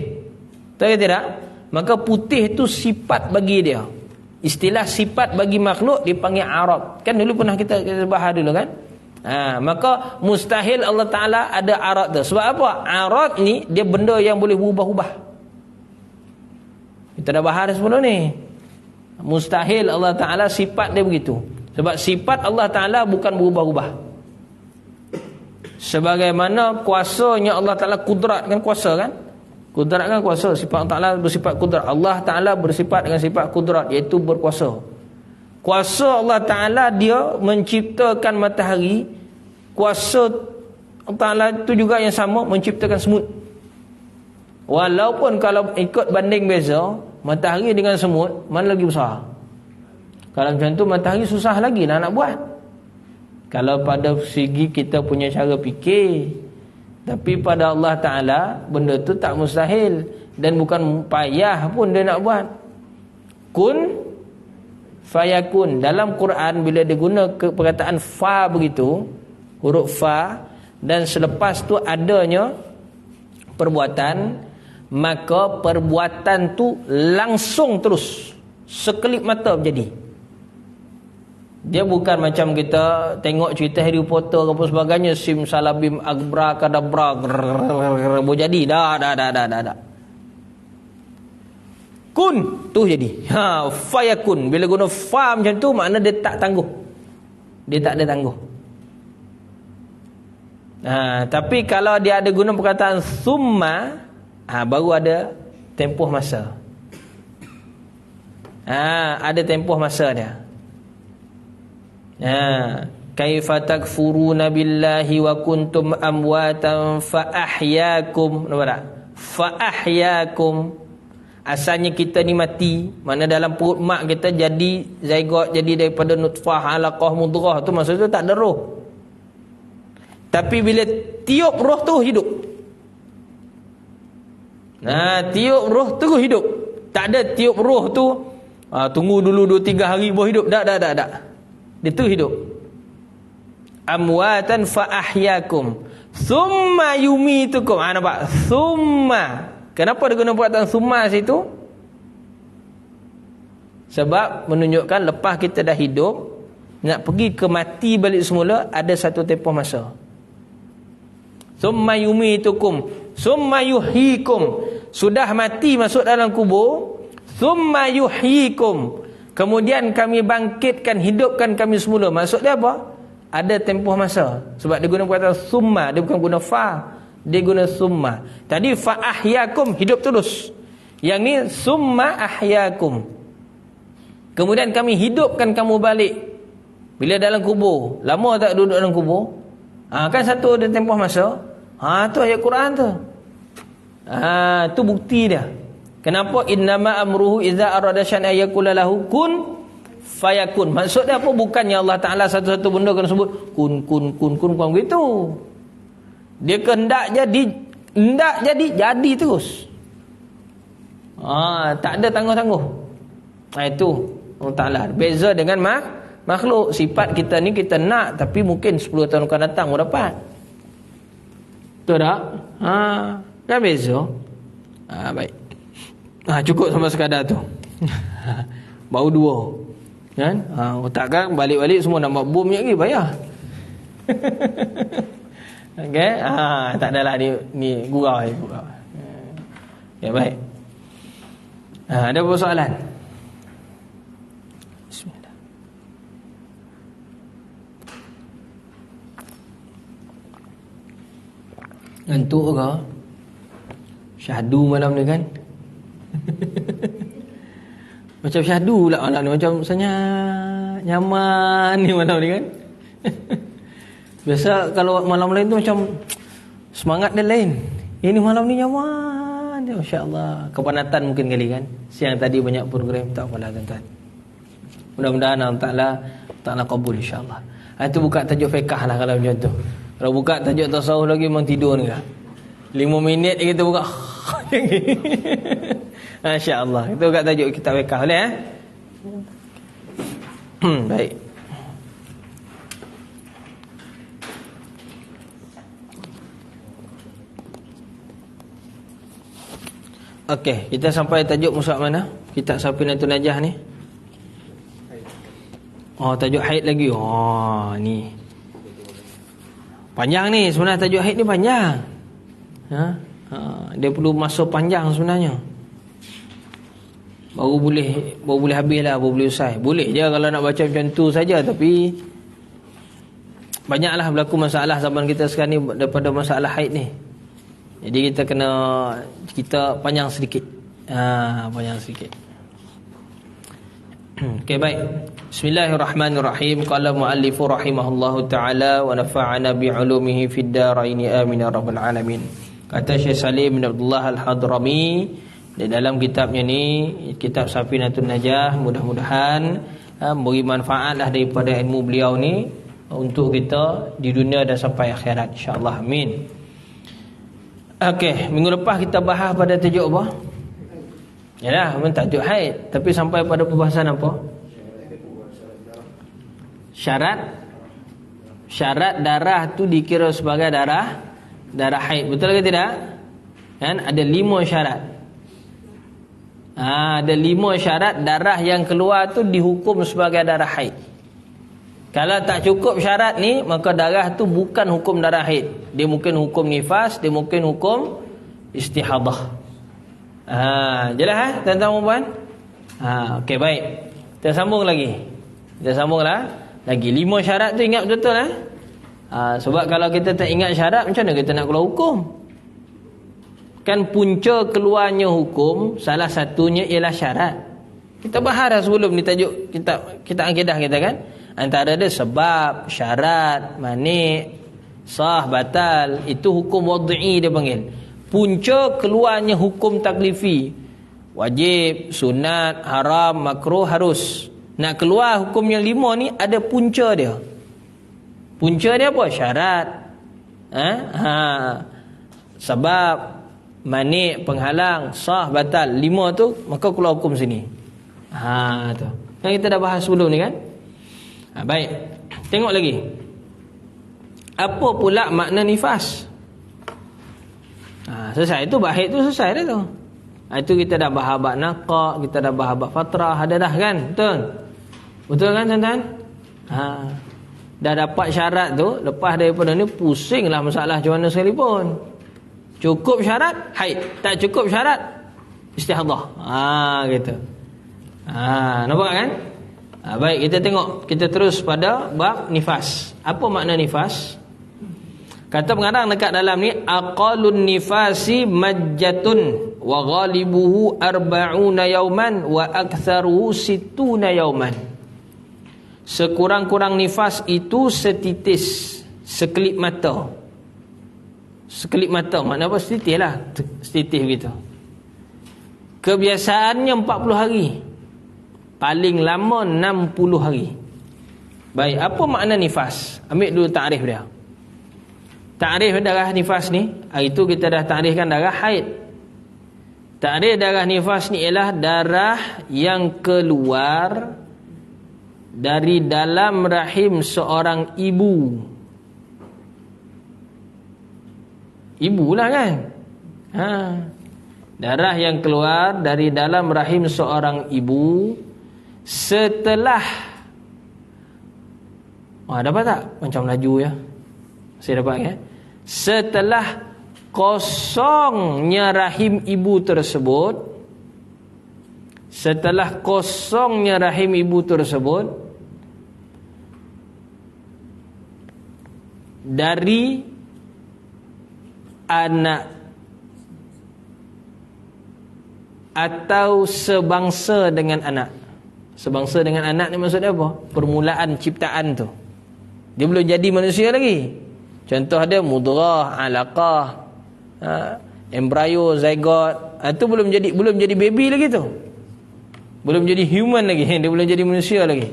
Tahu ke tidak? Maka putih tu sifat bagi dia. Istilah sifat bagi makhluk dipanggil arat. Kan dulu pernah kita bahas dulu kan? Maka mustahil Allah Ta'ala ada arat tu. Sebab apa? Arat ni dia benda yang boleh berubah-ubah. Kita dah bahas sebelum ni. Mustahil Allah Ta'ala sifat dia begitu. Sebab sifat Allah Ta'ala bukan berubah-ubah. Sebagaimana kuasanya Allah Ta'ala, kudrat kan kuasa kan? Kudrat kan kuasa. Sifat Allah Ta'ala bersifat kudrat. Allah Ta'ala bersifat dengan sifat kudrat, iaitu berkuasa. Kuasa Allah Ta'ala dia menciptakan matahari. Kuasa Allah Ta'ala itu juga yang sama menciptakan semut. Walaupun kalau ikut banding beza, matahari dengan semut mana lagi besar? Kalau macam tu matahari susah lagi nak buat. Kalau pada segi kita punya cara fikir. Tapi pada Allah Ta'ala benda tu tak mustahil. Dan bukan payah pun dia nak buat. Kun fayakun. Dalam Quran bila dia guna perkataan fa begitu, huruf fa, dan selepas tu adanya perbuatan, maka perbuatan tu langsung terus, sekelip mata berjadi. Dia bukan macam kita tengok cerita Harry Potter apa sebagainya, simsalabim agbra kadabra boleh jadi. Dah. Kun tu jadi. Fayakun. Bila guna fa macam tu makna dia tak tangguh. Dia tak ada tangguh. Tapi kalau dia ada guna perkataan summa, baru ada tempoh masa. Ada tempoh masa dia. Kaifa takfuruna billahi wa kuntum amwatan fa ahyaakum. Nampak tak? Fa ahyaakum. Asalnya kita ni mati, mana dalam perut mak kita jadi zygot, jadi daripada nutfah, alaqah, mudghah tu, maksud tu tak ada roh. Tapi bila tiup roh tu hidup. Tiup roh tu hidup. Tak ada tiup roh tu tunggu dulu 2-3 hari baru hidup. Tak. Dia tu hidup. Amwatan fa ahyaakum thumma yumitukum. Nampak? Thumma. Kenapa dia guna perkataan thumma situ? Sebab menunjukkan lepas kita dah hidup, nak pergi ke mati balik semula, ada satu tempoh masa. Thumma yumitukum thumma yuhyikum. Sudah mati masuk dalam kubur, thumma yuhyikum, kemudian kami bangkitkan, hidupkan kami semula. Maksud dia apa? Ada tempoh masa. Sebab dia guna perkataan summa, dia bukan guna fa, dia guna summa. Tadi fa ahyakum, hidup terus. Yang ni summa ahyakum, kemudian kami hidupkan kamu balik bila dalam kubur. Lama tak duduk dalam kubur? Kan satu ada tempoh masa. Tu ayat Quran tu. Tu bukti dia. Kenapa innama amruhu idza arada syai'an yaqula lahu kun fayakun. Maksud dia apa? Bukannya Allah Taala satu-satu benda kena sebut kun bukan begitu. Dia kehendak jadi terus. Tak ada tangguh-tangguh. Itu Allah Taala. Beza dengan makhluk. Sifat kita ni kita nak, tapi mungkin 10 tahun akan datang mau dapat. Betul tak? Kan beza. Baik. Cukup sampai sekadar tu. Baru 2. Kan? Takkan balik-balik semua nak buat bom lagi payah. Okey. Tak adalah ni gurau. Ya, baik. Ada apa soalan? Bismillah. Ngantuk ke? Syahdu malam ni kan? Macam syahdu pula malam ni. Macam misalnya nyaman ni malam ni kan. Biasa kalau malam lain tu macam semangat dia lain. Ini malam ni nyaman, Masya Allah. Kepenatan mungkin kali kan. Siang tadi banyak program. Tak apalah tuan-tuan. Mudah-mudahan Allah Ta'ala kabul insyaAllah. Itu buka tajuk fiqah lah kalau macam tu. Kalau buka tajuk tasawuf lagi memang tidur ni lah. 5 minit kita buka. Masya Allah. Kita buka tajuk kitab fiqah boleh baik. Okey, kita sampai tajuk mushaf mana? Kitab Safinatul Najah ni. Tajuk haid lagi. Ni. Panjang ni sebenarnya, tajuk haid ni panjang. Dia perlu masa panjang sebenarnya. Baru boleh habis lah, baru boleh usai. Boleh je kalau nak baca macam tu saja, tapi banyaklah berlaku masalah zaman kita sekarang ni daripada masalah haid ni. Jadi kita panjang sedikit. Panjang sedikit. Okey, baik. Bismillahirrahmanirrahim. Qala muallifu rahimahullahu taala wa nafa'ana bi 'ulumihi fid dharain amin ya rabbal alamin. Kata Syekh Salim bin Abdullah Al-Hadrami di dalam kitabnya ni, kitab Safinatul Najah, mudah-mudahan beri manfaatlah daripada ilmu beliau ni untuk kita di dunia dan sampai akhirat insya-Allah. Amin. Okey, minggu lepas kita bahas pada tajuk apa? Yalah, tajuk haid, tapi sampai pada pembahasan apa? Syarat darah tu dikira sebagai darah haid. Betul ke tidak? Kan ada 5 syarat. Ada 5 syarat darah yang keluar tu dihukum sebagai darah haid. Kalau tak cukup syarat ni, maka darah tu bukan hukum darah haid. Dia mungkin hukum nifas, dia mungkin hukum istihadah. Jelas tuan-tuan dan puan? Okey, baik. Kita sambung lagi. Lagi 5 syarat tu ingat betul-betul sebab kalau kita tak ingat syarat, macam mana kita nak keluar hukum? Kan punca keluarnya hukum salah satunya ialah syarat. Kita bahas dah sebelum ni tajuk kita akidah kita kan. Antara dia sebab, syarat, mani', sah, batal. Itu hukum wad'i dia panggil. Punca keluarnya hukum taklifi, wajib, sunat, haram, makruh, harus. Nak keluar hukum yang 5 ni ada punca dia. Punca dia apa? Syarat, sebab, mani', penghalang, sah, batal. 5 tu maka keluar hukum sini. Tu. Kan kita dah bahas sebelum ni kan? Baik. Tengok lagi. Apa pula makna nifas? Selesai tu, bab haid tu selesai dah tu. Itu kita dah bahas bab naqah, kita dah bahas bab fatrah, ada dah kan? Betul kan tuan-tuan? Dah dapat syarat tu, lepas daripada ni pusinglah masalah macam mana sekalipun. Cukup syarat haid, tak cukup syarat istihadah. Gitu. Nampak kan? Baik, kita tengok. Kita terus pada bab nifas. Apa makna nifas? Kata pengarang dekat dalam ni, aqalun nifasi majjatun wa ghalibuhu arba'una yauman wa aktsaruhu sittuna yauman. Sekurang-kurang nifas itu setitis, sekelip mata. sekelip mata. Maknanya apa? Setitih lah. Setitih begitu. Kebiasaannya 40 hari. Paling lama 60 hari. Baik, apa makna nifas? Ambil dulu takrif dia. Takrif darah nifas ni, hari tu kita dah takrifkan darah haid. Takrif darah nifas ni ialah darah yang keluar dari dalam rahim seorang ibu. Ibu lah kan? Darah yang keluar dari dalam rahim seorang ibu setelah dapat tak? Macam laju ya. Saya dapat ya. Setelah kosongnya rahim ibu tersebut, dari anak atau sebangsa dengan anak. Sebangsa dengan anak ni maksudnya apa? Permulaan ciptaan tu. Dia belum jadi manusia lagi. Contoh dia mudrah, alaqah, embryo, zygote. Itu belum jadi baby lagi tu. Belum jadi human lagi. Dia belum jadi manusia lagi.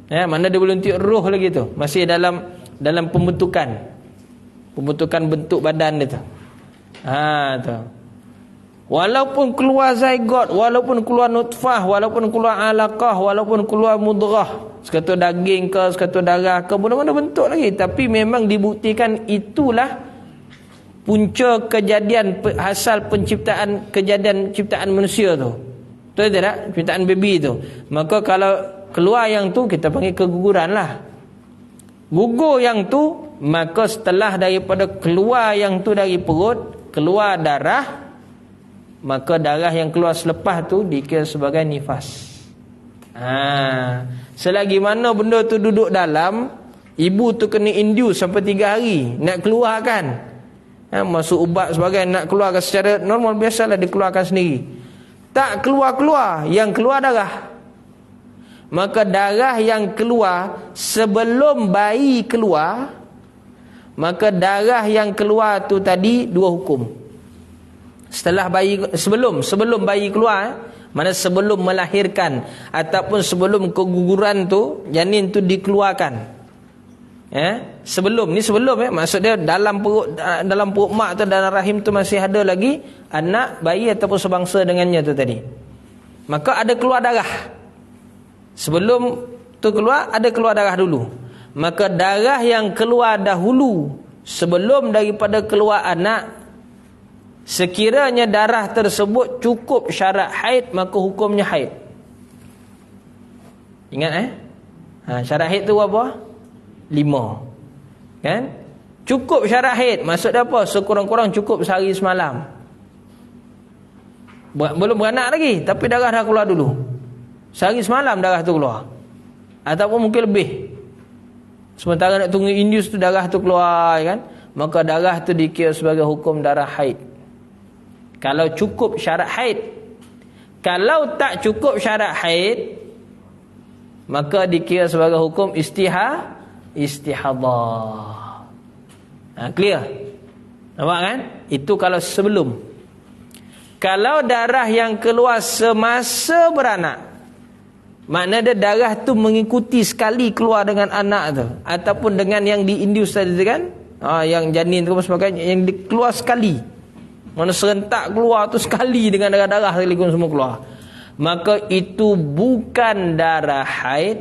Mana dia belum tiup roh lagi tu. Masih dalam pembentukan bentuk badan dia tu. Tu. Walaupun keluar zygote, walaupun keluar nutfah, walaupun keluar alaqah, walaupun keluar mudrah, sekatu daging ke, sekatu darah ke, mana-mana bentuk lagi, tapi memang dibuktikan itulah punca kejadian asal kejadian ciptaan manusia tu. Betul tak? Ciptaan baby tu. Maka kalau keluar yang tu, kita panggil keguguran lah. Gugur yang tu, maka setelah daripada keluar yang tu dari perut, keluar darah, maka darah yang keluar selepas tu dikira sebagai nifas. Selagi mana benda tu duduk dalam, ibu tu kena induce sampai 3 hari nak keluarkan. Masuk ubat sebagai nak keluarkan secara normal, biasalah dikeluarkan sendiri. Tak keluar-keluar, yang keluar darah. Maka darah yang keluar sebelum bayi keluar, maka darah yang keluar tu tadi 2 hukum. Setelah bayi, sebelum bayi keluar, mana sebelum melahirkan ataupun sebelum keguguran tu, janin tu dikeluarkan. Sebelum maksud dia dalam perut mak tu, dalam rahim tu masih ada lagi anak, bayi ataupun sebangsa dengannya tu tadi. Maka ada keluar darah. Sebelum tu keluar, ada keluar darah dulu. Maka darah yang keluar dahulu sebelum daripada keluar anak, sekiranya darah tersebut cukup syarat haid, maka hukumnya haid. Ingat syarat haid tu apa? 5. Kan? Cukup syarat haid. Maksud dia apa? Sekurang-kurang cukup sehari semalam. Belum beranak lagi, tapi darah dah keluar dulu. Sehari semalam darah tu keluar. Ataupun mungkin lebih. Sementara nak tunggu induce tu darah tu keluar, kan? Maka darah tu dikira sebagai hukum darah haid. Kalau cukup syarat haid. Kalau tak cukup syarat haid, maka dikira sebagai hukum istihadah. Clear? Nampak kan? Itu kalau sebelum. Kalau darah yang keluar semasa beranak, makna dia darah tu mengikuti sekali keluar dengan anak tu, ataupun dengan yang diinduce tadi kan, yang janin tu sebagainya, yang keluar sekali. Mana serentak keluar tu sekali dengan darah-darah sekaligus semua keluar. Maka itu bukan darah haid,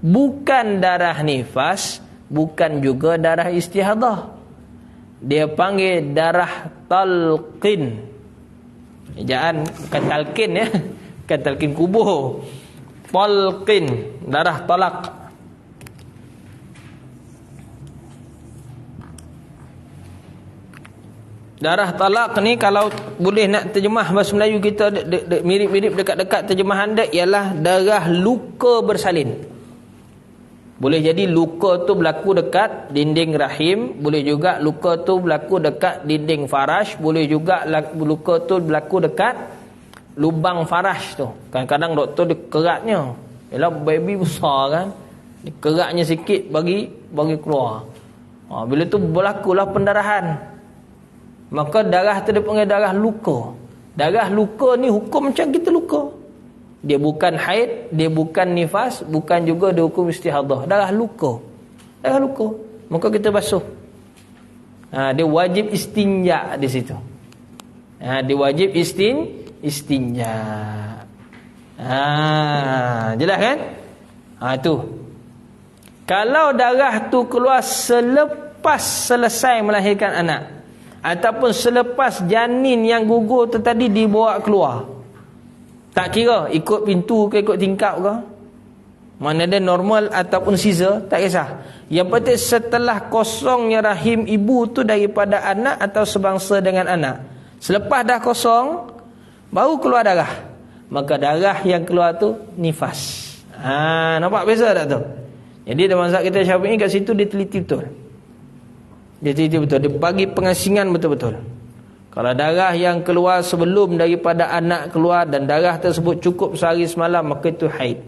bukan darah nifas, bukan juga darah istihadah. Dia panggil darah talqin. Ejaan bukan talqin ya, bukan talqin kubur. Talqin, darah talak. Darah talak ni kalau boleh nak terjemah bahasa Melayu kita mirip-mirip dekat-dekat terjemahan dia, ialah darah luka bersalin. Boleh jadi luka tu berlaku dekat dinding rahim, boleh juga luka tu berlaku dekat dinding faraj, boleh juga luka tu berlaku dekat lubang faraj tu. Kadang-kadang doktor dia keratnya, ialah baby besar kan, dia keratnya sikit bagi keluar. Bila tu berlakulah pendarahan. maka darah tu dia panggil darah luka. Darah luka ni hukum macam kita luka. Dia bukan haid, dia bukan nifas, bukan juga dia hukum istihadah. Darah luka. Darah luka. Maka kita basuh. Dia wajib istinja di situ. Dia wajib istinja. Jelas kan? Tu. Kalau darah tu keluar selepas selesai melahirkan anak, ataupun selepas janin yang gugur tu tadi dibawa keluar, tak kira ikut pintu ke ikut tingkap ke, mana ada normal ataupun caesar, tak kisah. Yang penting setelah kosongnya rahim ibu tu daripada anak atau sebangsa dengan anak, selepas dah kosong baru keluar darah, maka darah yang keluar tu nifas. Nampak beza tak tu? Jadi dalam mazhab kita Syafi'i kat situ dia teliti betul. Dia teliti betul, dia bagi pengasingan betul-betul. Kalau darah yang keluar sebelum daripada anak keluar dan darah tersebut cukup sehari semalam, maka itu haid.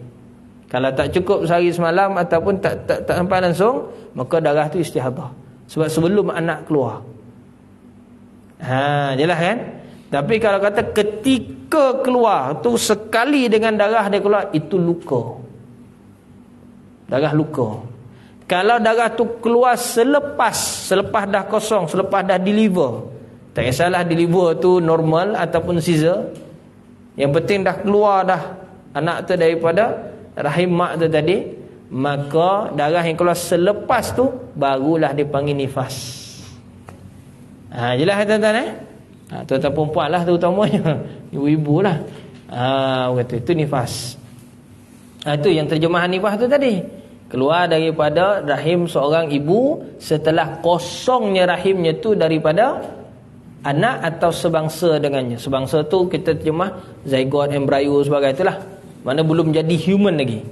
Kalau tak cukup sehari semalam ataupun tak sampai langsung, maka darah tu istihadah. Sebab sebelum anak keluar. Jelas kan? Tapi kalau kata ketika keluar tu sekali dengan darah dia keluar, itu luka. Darah luka. Kalau darah tu keluar selepas dah kosong, selepas dah deliver, tak kisahlah deliver tu normal ataupun caesar, yang penting dah keluar dah anak tu daripada rahim mak tu tadi, maka darah yang keluar selepas tu barulah dipanggil nifas. Jelas tuan-tuan tuan-tuan perempuan lah terutamanya, ibu-ibu lah. Kata itu nifas. Itu yang terjemahan nifas tu tadi, keluar daripada rahim seorang ibu setelah kosongnya rahimnya tu daripada anak atau sebangsa dengannya. Sebangsa tu kita terjemah zygote, embryo sebagainya itulah, mana belum jadi human lagi.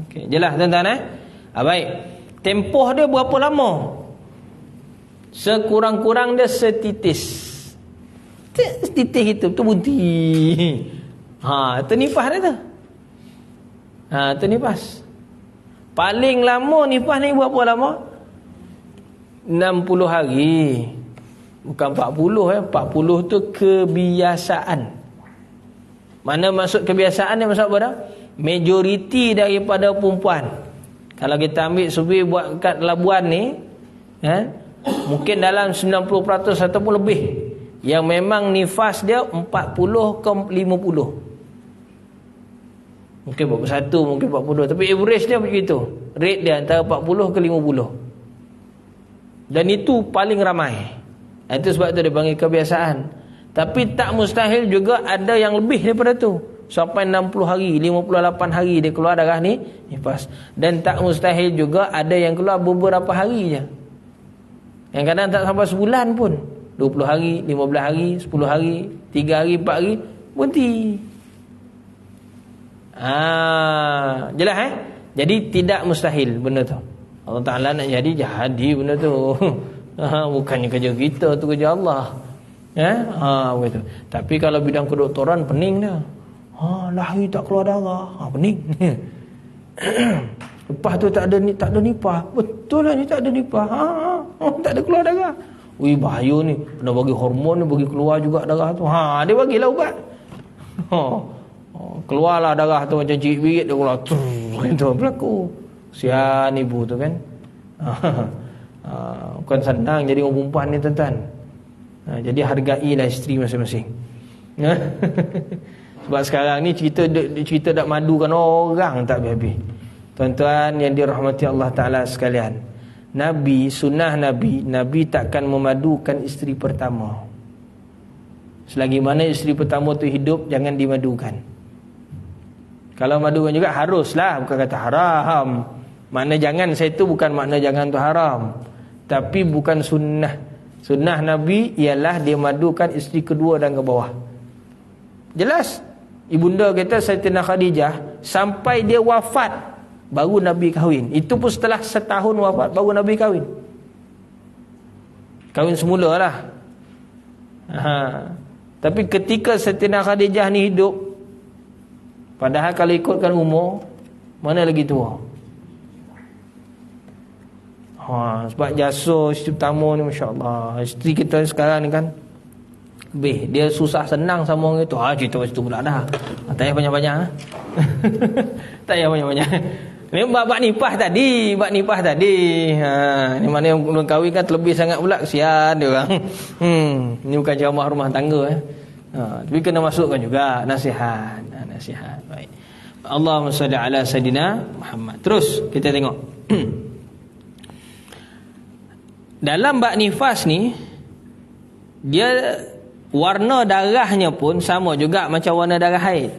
Okay. Jelas tuan-tuan baik. Tempoh dia berapa lama? Sekurang-kurang dia setitis. Setitis itu tu bunti. Itu nifas dia tu. Itu nifas. Paling lama nifas ni berapa lama? 60 hari. Bukan 40 40 tu kebiasaan. Mana maksud kebiasaan ni, maksud apa dah? Majoriti daripada perempuan, kalau kita ambil survey buat kat Labuan ni, mungkin dalam 90% ataupun lebih yang memang nifas dia 40 ke 50. Mungkin 41, mungkin 42, tapi average dia begitu. Rate dia antara 40 ke 50. Dan itu paling ramai. Itu sebab tu dia panggil kebiasaan. Tapi tak mustahil juga ada yang lebih daripada tu, sampai 60 hari, 58 hari dia keluar darah ni nifas. Dan tak mustahil juga ada yang keluar beberapa hari je, yang kadang tak sampai sebulan pun, 20 hari, 15 hari, 10 hari, 3 hari, 4 hari berhenti. Jelas Jadi tidak mustahil benda tu. Allah Ta'ala nak jadi benda tu. Bukannya kerja kita tu, kerja Allah. Begitu. Tapi kalau bidang kedoktoran pening dia. Lahir tak keluar darah. Pening. Lepas tu tak ada nipah. Betul lah ni tak ada nipah. Tak ada keluar darah. Bahaya ni. Kena bagi hormon ni, bagi keluar juga darah tu. Dia bagilah ubat. Keluarlah darah tu macam cik birit, dia keluar. Itu berlaku. Sian ibu tu kan. Bukan senang jadi orang perempuan ni tuan-tuan. Jadi hargailah isteri masing-masing. Sebab sekarang ni cerita nak madukan orang tak habis-habis. Tuan-tuan yang dirahmati Allah Ta'ala sekalian, sunnah Nabi takkan memadukan isteri pertama. Selagi mana isteri pertama tu hidup, jangan dimadukan. Kalau madukan juga haruslah, bukan kata haram. Makna jangan saya tu bukan makna jangan tu haram, tapi bukan sunnah. Sunnah Nabi ialah dia madukan isteri kedua dan ke bawah. Jelas. Ibunda kita Sayyidatina Khadijah sampai dia wafat baru Nabi kahwin. Itu pun setelah setahun wafat baru Nabi kahwin. Kahwin semula lah. Tapi ketika Sayyidatina Khadijah ni hidup, padahal kalau ikutkan umur, mana lagi tua? Sebab jasa isteri pertama ni masya-Allah. Isteri kita sekarang ni kan dia susah senang sama orang itu. Cerita macam tu pula dah. Tak payah banyak-banyak. Tak payah banyak-banyak. Ni bab nipah tadi, ni mana yang belum kahwin kan terlebih sangat pula, kesian dia orang. Ni bukan ceramah rumah tangga tapi kena masukkan juga nasihat. Baik. Allahumma salli ala sayidina Muhammad. Terus kita tengok. Dalam bab nifas ni, dia warna darahnya pun sama juga macam warna darah haid.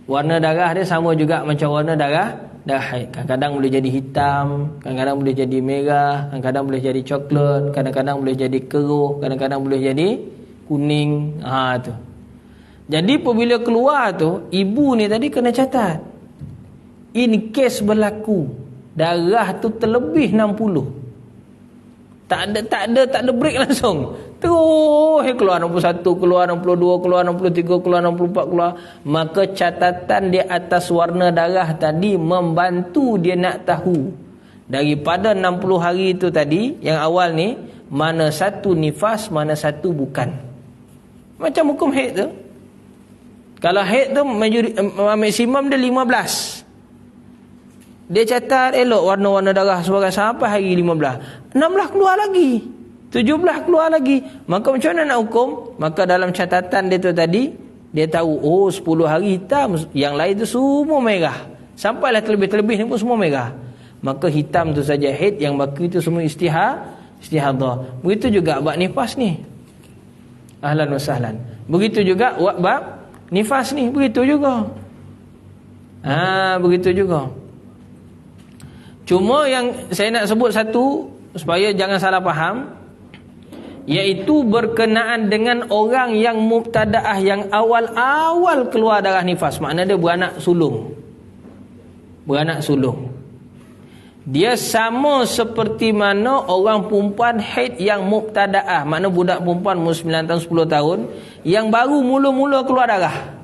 Warna darah dia sama juga macam warna darah haid. Kadang-kadang boleh jadi hitam, kadang-kadang boleh jadi merah, kadang-kadang boleh jadi coklat, kadang-kadang boleh jadi keruh, kadang-kadang boleh jadi kuning. Tu. Jadi apabila keluar tu, ibu ni tadi kena catat. In case berlaku darah tu terlebih 60. Tak ada break langsung. Terus keluar 61, keluar 62, keluar 63, keluar 64, keluar. Maka catatan di atas warna darah tadi membantu dia nak tahu daripada 60 hari itu tadi yang awal ni, mana satu nifas, mana satu bukan. Macam hukum haid tu. Kalau haid tu maksimum dia 15. Dia catat elok warna-warna darah sebagai sampai hari 15. 16 keluar lagi, 17 keluar lagi. Maka macam mana nak hukum? Maka dalam catatan dia tu tadi, dia tahu 10 hari hitam, yang lain tu semua merah. Sampailah terlebih-terlebih ni pun semua merah. Maka hitam tu saja haid, yang baki tu semua istihadah. Begitu juga bab nifas ni. Ahlan wa sahlan. Begitu juga bab nifas ni, begitu juga. Begitu juga. Cuma yang saya nak sebut satu supaya jangan salah faham, iaitu berkenaan dengan orang yang mubtadaah, yang awal-awal keluar darah nifas, makna dia beranak sulung. Dia sama seperti mana orang perempuan haid yang mubtadaah, makna budak perempuan umur 9 tahun 10 tahun yang baru mula-mula keluar darah.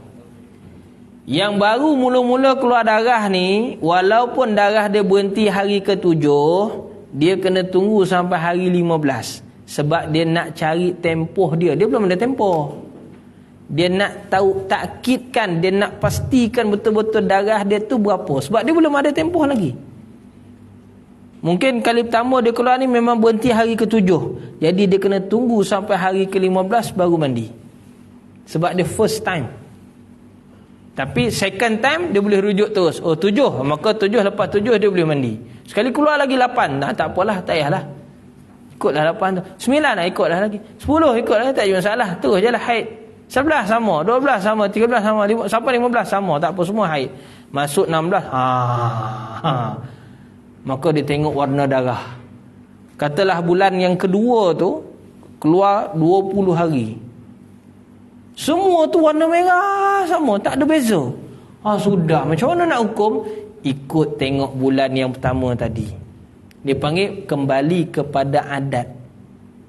Yang baru mula-mula keluar darah ni, walaupun darah dia berhenti hari ke-7, dia kena tunggu sampai hari 15. Sebab dia nak cari tempoh dia. Dia belum ada tempoh. Dia nak tahu, takkidkan, dia nak pastikan betul-betul darah dia tu berapa. Sebab dia belum ada tempoh lagi. Mungkin kali pertama dia keluar ni memang berhenti hari ke-7. Jadi dia kena tunggu sampai hari ke-15 baru mandi. Sebab dia first time. Tapi second time dia boleh rujuk terus. 7, maka 7 lepas 7 dia boleh mandi. Sekali keluar lagi 8, tak apalah, tak payahlah. Ikutlah 8 tu. 9 lah, ikutlah lagi. 10 ikutlah, tak ada masalah. Terus je lah haid. 11 sama, 12 sama, 13 sama, 5, sampai 15 sama, tak apa, semua haid. Masuk 16, maka dia tengok warna darah. Katalah bulan yang kedua tu keluar 20 hari. Semua tu warna merah sama, tak ada beza. Sudah, macam mana nak hukum? Ikut tengok bulan yang pertama tadi. Dia panggil kembali kepada adat.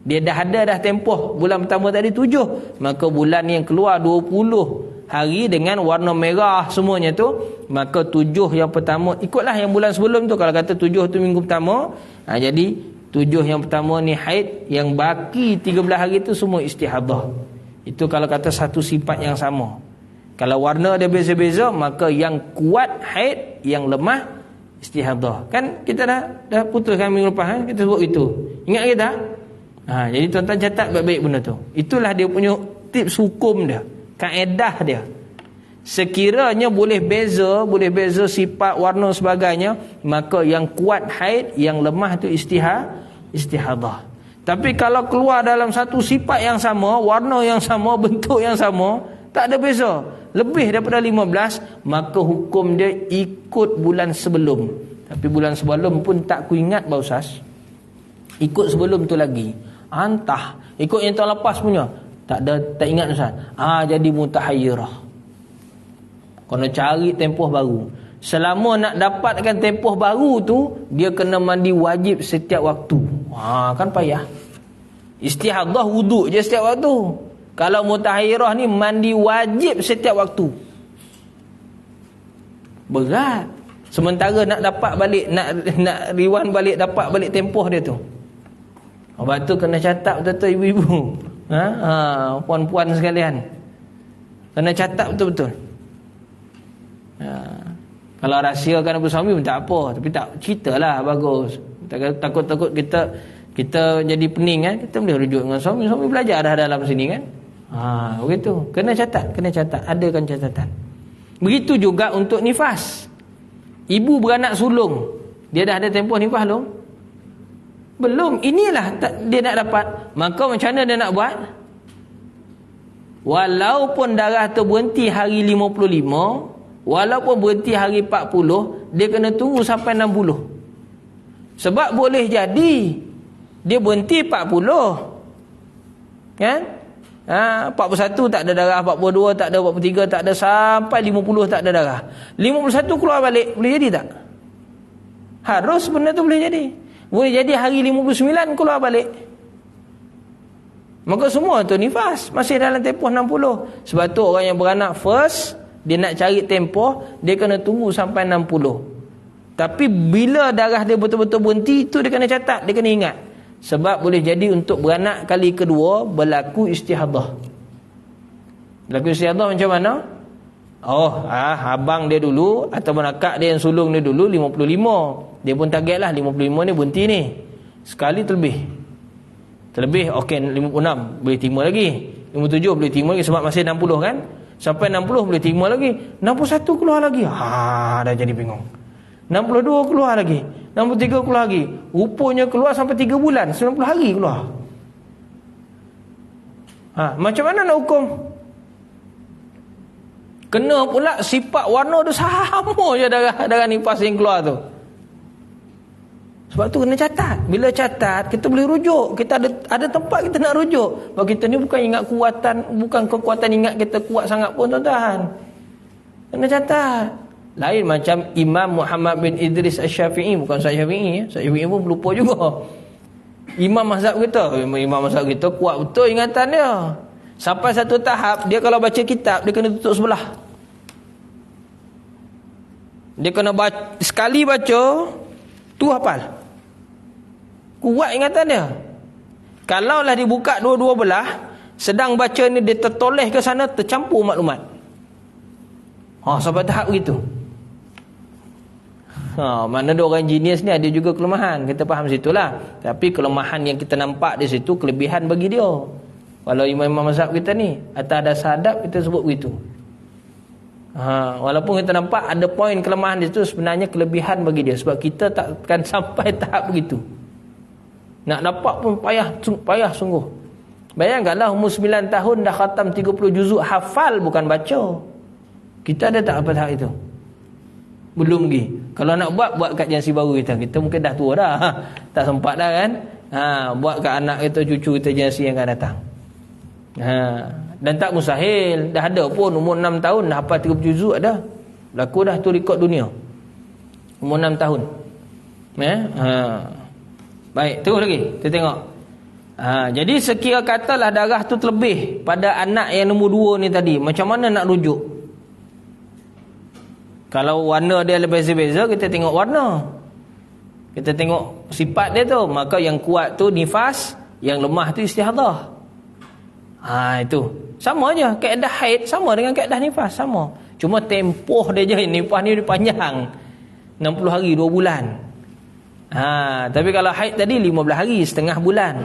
Dia dah ada dah tempoh bulan pertama tadi 7, maka bulan yang keluar 20 hari dengan warna merah semuanya tu, maka 7 yang pertama ikutlah yang bulan sebelum tu. Kalau kata 7 tu minggu pertama, jadi 7 yang pertama ni haid, yang baki 13 hari tu semua istihadah. Itu kalau kata satu sifat yang sama. Kalau warna dia beza-beza, maka yang kuat haid, yang lemah istihadah. Kan kita dah putuskan minggu lepas, kita sebut itu. Ingat kita? Jadi tuan-tuan catat baik-baik benda tu. Itulah dia punya tips hukum dia, kaedah dia. Sekiranya boleh beza sifat, warna sebagainya, maka yang kuat haid, yang lemah tu istihadah. Tapi kalau keluar dalam satu sifat yang sama, warna yang sama, bentuk yang sama, tak ada beza, lebih daripada 15, maka hukum dia ikut bulan sebelum. Tapi bulan sebelum pun tak ku ingat Pak Ustaz. Ikut sebelum tu lagi. Entah ikut yang tahun lepas punya, tak ingat Ustaz. Jadi mutahayyirah. Kena cari tempoh baru. Selama nak dapatkan tempoh baru tu, dia kena mandi wajib setiap waktu. Kan payah. Istihadah wuduk je setiap waktu. Kalau mutahayyirah ni mandi wajib setiap waktu. Berat. Sementara nak dapat balik, nak rewind balik, dapat balik tempoh dia tu. Sebab tu kena catat betul-betul ibu-ibu. Puan-puan sekalian. Kena catat betul-betul. Kalau rahsiakan apa suami pun tak apa, tapi tak ceritalah bagus. Takut-takut kita jadi pening kan, kita boleh rujuk dengan suami belajar dah dalam sini kan. Begitu. Kena catat, adakan catatan. Begitu juga untuk nifas. Ibu beranak sulung, dia dah ada tempoh nifas belum? Belum. Inilah dia nak dapat. Maka macam mana dia nak buat? Walaupun darah tu berhenti hari 55, walaupun berhenti hari 40, dia kena tunggu sampai 60. Sebab boleh jadi dia berhenti 40 kan? 41 tak ada darah, 42 tak ada, 43 tak ada, sampai 50 tak ada darah. 51 keluar balik, boleh jadi tak? Harus benda tu boleh jadi. Boleh jadi hari 59 keluar balik. Maka semua tu nifas, masih dalam tempoh 60. Sebab tu orang yang beranak first, dia nak cari tempoh, dia kena tunggu sampai 60. Tapi bila darah dia betul-betul berhenti, tu dia kena catat, dia kena ingat. Sebab boleh jadi untuk beranak kali kedua berlaku istihadah. Berlaku istihadah macam mana? Abang dia dulu ataupun akak dia yang sulung dia dulu 55. Dia pun target lah 55 ni berhenti ni. Sekali terlebih okey 56 boleh terima lagi. 57 boleh terima lagi sebab masih 60 kan. Sampai 60 boleh terima lagi. 61 keluar lagi. Dah jadi bingung. 62 keluar lagi. 63 keluar lagi. Rupanya keluar sampai 3 bulan, 90 hari keluar. Macam mana nak hukum? Kena pula sifat warna tu sama je darah nifas yang keluar tu. Sebab tu kena catat. Bila catat, kita boleh rujuk. Kita ada tempat kita nak rujuk. Sebab kita ni bukan kekuatan ingat kita kuat sangat pun tuan-tuan. Kena catat. Lain macam Imam Muhammad bin Idris Asy-Syafi'i, bukan Ustaz Syafi'i. Ustaz Syafi'i pun lupa juga. Imam mazhab kita kuat betul ingatan dia. Sampai satu tahap dia kalau baca kitab dia kena tutup sebelah. Dia kena sekali baca tu hafal. Kuat ingatan dia. Kalaulah dibuka dua-dua belah, sedang baca ni dia tertoleh ke sana, tercampur maklumat. Sampai tahap begitu. Mana ada orang genius ni ada juga kelemahan. Kita faham situlah. Tapi kelemahan yang kita nampak di situ kelebihan bagi dia. Kalau imam-imam mazhab kita ni atas dasar adab kita sebut begitu. Walaupun kita nampak ada poin kelemahan di situ, sebenarnya kelebihan bagi dia. Sebab kita takkan sampai tahap begitu. Nak dapat pun payah sungguh. Bayangkanlah umur 9 tahun dah khatam 30 juzuk, hafal bukan baca. Kita ada tak apa tahap itu? Belum lagi. Kalau nak buat kat generasi baru kita mungkin dah tua dah. Tak sempat dah kan. Buat kat anak kita, cucu kita generasi yang akan datang. Dan tak mustahil. Dah ada pun umur 6 tahun dah hafal 30 juzuk ada. Berlaku dah tu rekod dunia. Umur 6 tahun. Baik, terus lagi. Kita tengok. Jadi sekira katalah darah tu terlebih pada anak yang nombor 2 ni tadi. Macam mana nak rujuk? Kalau warna dia lebih beza-beza, kita tengok warna. Kita tengok sifat dia tu. Maka yang kuat tu nifas, yang lemah tu istihadah. Itu. Sama aja. Kaedah haid sama dengan kaedah nifas. Sama. Cuma tempoh dia je. Nifas ni dia panjang. 60 hari, 2 bulan. Tapi kalau haid tadi 15 hari, setengah bulan.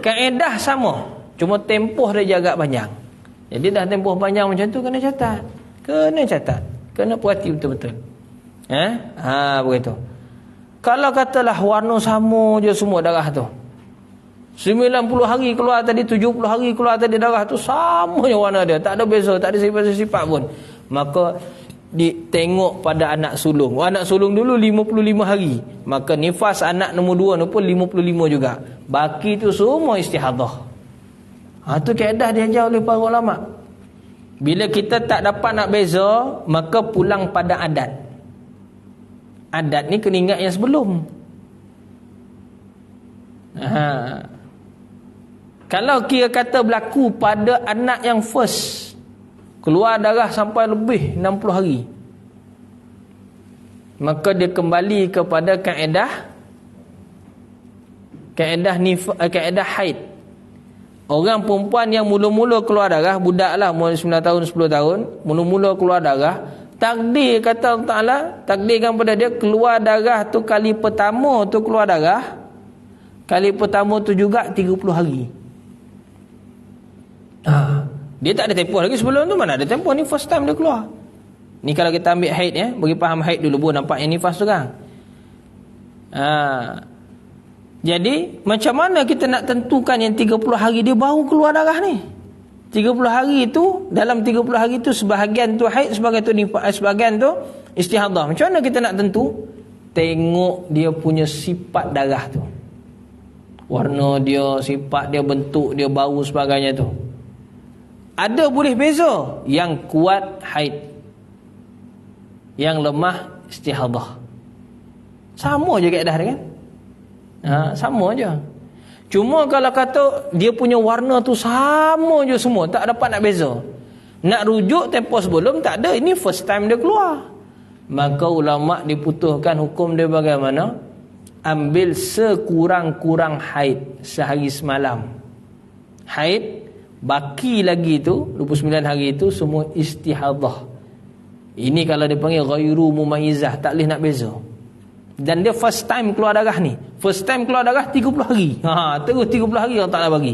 Kaedah sama. Cuma tempoh dia agak panjang. Jadi dah tempoh panjang macam tu kena catat. Kena perhati betul-betul. Begitu. Kalau katalah warna sama je semua darah tu. 90 hari keluar tadi, 70 hari keluar tadi darah tu sama je warna dia. Tak ada beza, tak ada sifat-sifat pun. Maka ditengok pada anak sulung. Anak sulung dulu 55 hari. Maka nifas anak nombor 2 tu pun 55 juga. Baki tu semua istihadah. Tu kaedah diajar oleh para ulama. Bila kita tak dapat nak beza, maka pulang pada adat. Adat ni kena ingat yang sebelum. Kalau kira kata berlaku pada anak yang first, keluar darah sampai lebih 60 hari. maka dia kembali kepada kaedah haid. Orang perempuan yang mula-mula keluar darah, budak lah, umur 9 tahun, 10 tahun, mula-mula keluar darah, takdir kata Allah Ta'ala, takdirkan pada dia keluar darah tu kali pertama tu keluar darah, kali pertama tu juga 30 hari. Dia tak ada tempoh lagi sebelum tu, mana ada tempoh, ni first time dia keluar. Ni kalau kita ambil haid ya, bagi faham haid dulu baru nampak yang nifas tu kan. Jadi macam mana kita nak tentukan yang 30 hari dia baru keluar darah ni? 30 hari tu, dalam 30 hari tu sebahagian tu haid, sebahagian tu istihadah. Macam mana kita nak tentu? Tengok dia punya sifat darah tu. Warna dia, sifat dia, bentuk dia, bau sebagainya tu. Ada boleh beza. Yang kuat haid, yang lemah istihadah. Sama je kaedah dia kan? Sama je. Cuma kalau kata dia punya warna tu sama je semua, tak dapat nak beza, nak rujuk tempoh sebelum tak ada, ini first time dia keluar, maka ulama diputuskan hukum dia bagaimana? Ambil sekurang-kurang haid sehari semalam. Haid baki lagi tu 29 hari itu semua istihadah. Ini kalau dia panggil ghairu mumayyizah, tak boleh nak beza. Dan dia first time keluar darah ni. First time keluar darah 30 hari. Terus 30 hari Allah Ta'ala bagi.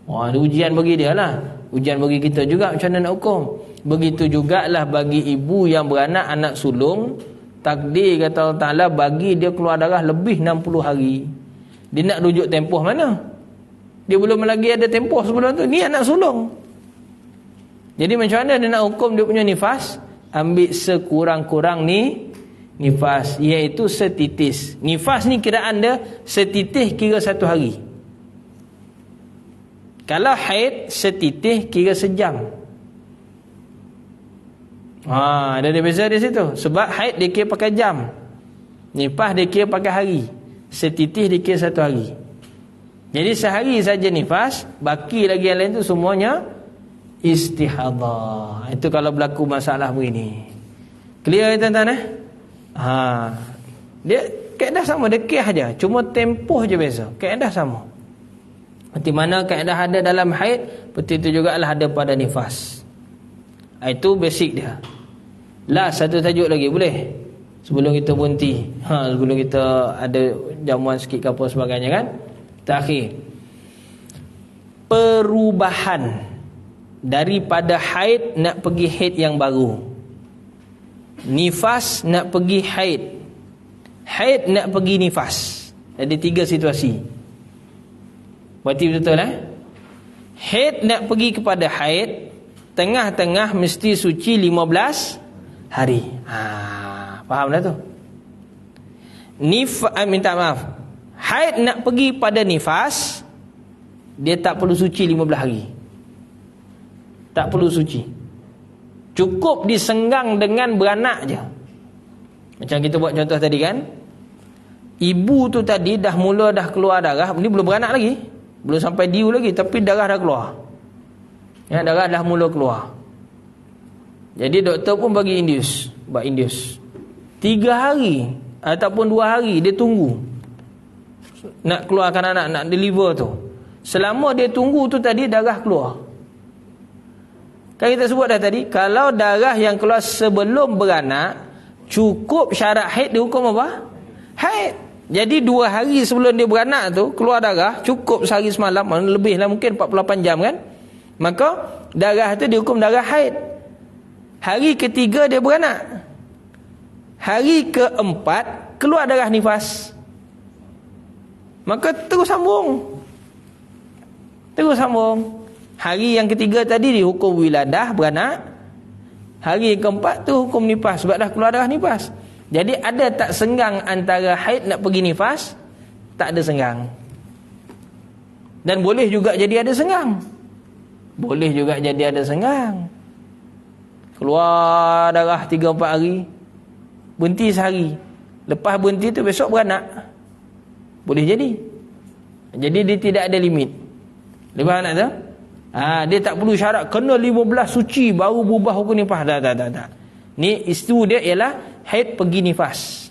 Ada ujian bagi dia lah. Ujian bagi kita juga macam mana nak hukum. Begitu jugalah bagi ibu yang beranak anak sulung. Takdir kata Allah Ta'ala bagi dia keluar darah lebih 60 hari. Dia nak rujuk tempoh mana? Dia belum lagi ada tempoh sebelum tu. Ni anak sulung. Jadi macam mana dia nak hukum dia punya nifas? Ambil sekurang-kurang ni nifas, iaitu setitis. Nifas ni kiraan dia setitis kira 1 hari. Kalau haid setitis kira sejam. Ada beza di situ. Sebab haid dia kira pakai jam, nifas dia kira pakai hari. Setitis dia kira 1 hari. Jadi sehari saja nifas, baki lagi yang lain tu semuanya istihadah. Itu kalau berlaku masalah begini. Clear tuan-tuan Dia kaedah sama, dia kih aja, cuma tempoh je beza. Kaedah sama. Seperti mana kaedah ada dalam haid, seperti itu jugalah ada pada nifas. Itu basic dia. Satu tajuk lagi boleh? Sebelum kita berhenti. Sebelum kita ada jamuan sikit ke apa sebagainya kan? Terakhir. Perubahan daripada haid nak pergi haid yang baru. Nifas nak pergi haid, haid nak pergi nifas. Ada 3 situasi. Berarti betul haid nak pergi kepada haid, tengah-tengah mesti suci 15 hari. Faham dah tu? Minta maaf, haid nak pergi pada nifas, dia tak perlu suci 15 hari. Tak perlu suci, cukup disenggang dengan beranak je. Macam kita buat contoh tadi kan, ibu tu tadi dah keluar darah. Ni belum beranak lagi, belum sampai diu lagi, tapi darah dah keluar ya, darah dah mula keluar. Jadi doktor pun bagi induce, buat induce 3 hari ataupun 2 hari dia tunggu nak keluarkan anak, nak deliver tu. Selama dia tunggu tu tadi darah keluar. Kan kita sebut dah tadi, kalau darah yang keluar sebelum beranak, cukup syarat haid dihukum apa? Haid. Jadi 2 hari sebelum dia beranak tu keluar darah, cukup sehari semalam, lebih lah mungkin 48 jam kan, maka darah tu dihukum darah haid. Hari ketiga dia beranak, hari keempat keluar darah nifas, maka terus sambung. Hari yang ketiga tadi dihukum wiladah, beranak. Hari yang keempat tu hukum nifas, sebab dah keluar darah nifas. Jadi ada tak senggang antara haid nak pergi nifas? Tak ada senggang. Dan boleh juga jadi ada senggang. Keluar darah 3-4 hari, berhenti sehari, lepas berhenti tu besok beranak. Boleh jadi. Jadi dia tidak ada limit. Lepas anak tu dia tak perlu syarat kena 15 suci baru berubah hukum nifas. Tak. Ni isu dia ialah haid pergi nifas.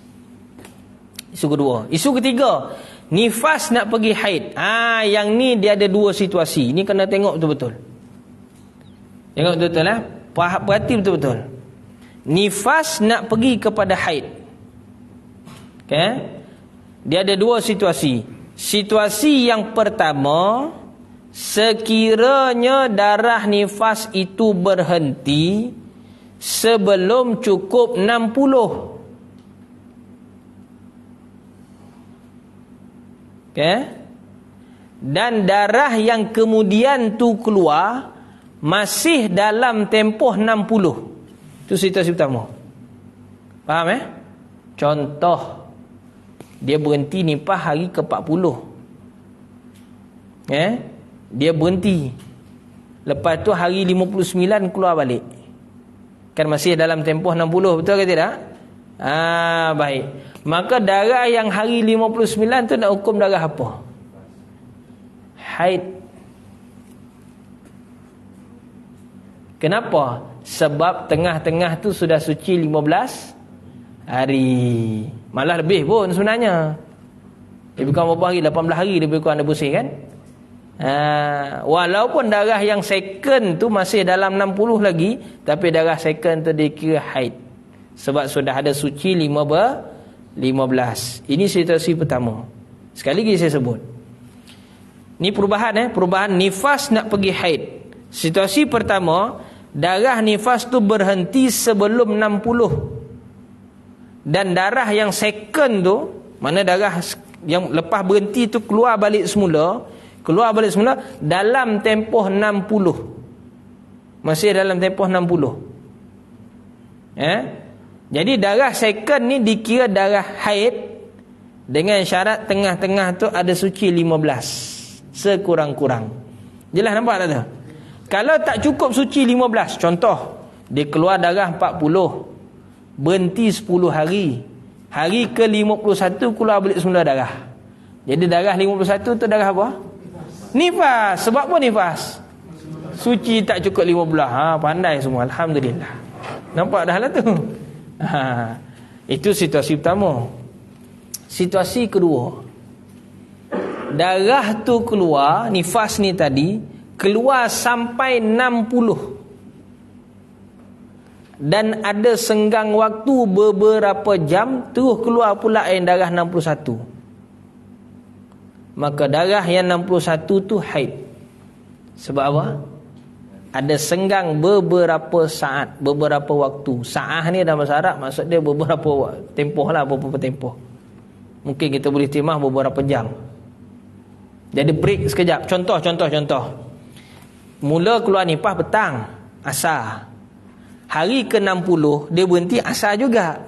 Isu kedua. Isu ketiga, nifas nak pergi haid. Yang ni dia ada dua situasi. Ni kena tengok betul-betul. Tengok betul-betul lah. Perhati betul-betul. Nifas nak pergi kepada haid. Okay? Dia ada dua situasi. Situasi yang pertama, sekiranya darah nifas itu berhenti sebelum cukup 60. Okay? Dan darah yang kemudian tu keluar masih dalam tempoh 60. Itu situasi pertama. Faham Contoh, dia berhenti nifas hari ke-40. Dia berhenti. Lepas tu hari 59 keluar balik. Kan masih dalam tempoh 60, betul ke tidak? Baik. Maka darah yang hari 59 tu nak hukum darah apa? Haid. Kenapa? Sebab tengah-tengah tu sudah suci 15 hari. Malah lebih pun sebenarnya. Lebih kurang berapa hari? 18 hari lebih kurang dah bersih kan? Walaupun darah yang second tu masih dalam 60 lagi, tapi darah second tu dikira haid. Sebab sudah ada suci 15. Ini situasi pertama. Sekali lagi saya sebut. Ni perubahan perubahan nifas nak pergi haid. Situasi pertama, darah nifas tu berhenti sebelum 60. Dan darah yang second tu, mana darah yang lepas berhenti tu keluar balik semula dalam tempoh 60. Masih dalam tempoh 60. Jadi darah second ni dikira darah haid dengan syarat tengah-tengah tu ada suci 15 sekurang-kurang. Jelas nampak tak tu? Kalau tak cukup suci 15, contoh dia keluar darah 40, berhenti 10 hari, hari ke-51 keluar balik semula darah. Jadi darah 51 tu darah apa? Nifas. Sebab apa nifas? Suci tak cukup 15. Pandai semua, alhamdulillah. Nampak dah lah tu. Itu situasi pertama. Situasi kedua, darah tu keluar, nifas ni tadi keluar sampai 60, dan ada senggang waktu beberapa jam terus keluar pula yang darah 61. Maka darah yang 61 tu haid. Sebab apa? Ada senggang beberapa saat, beberapa waktu. Saat ni dalam bahasa Arab maksud dia beberapa tempoh lah, beberapa tempoh. Mungkin kita boleh terjemah beberapa jam. Jadi break sekejap. Contoh. Mula keluar nifas petang, asar. Hari ke-60 dia berhenti asar juga.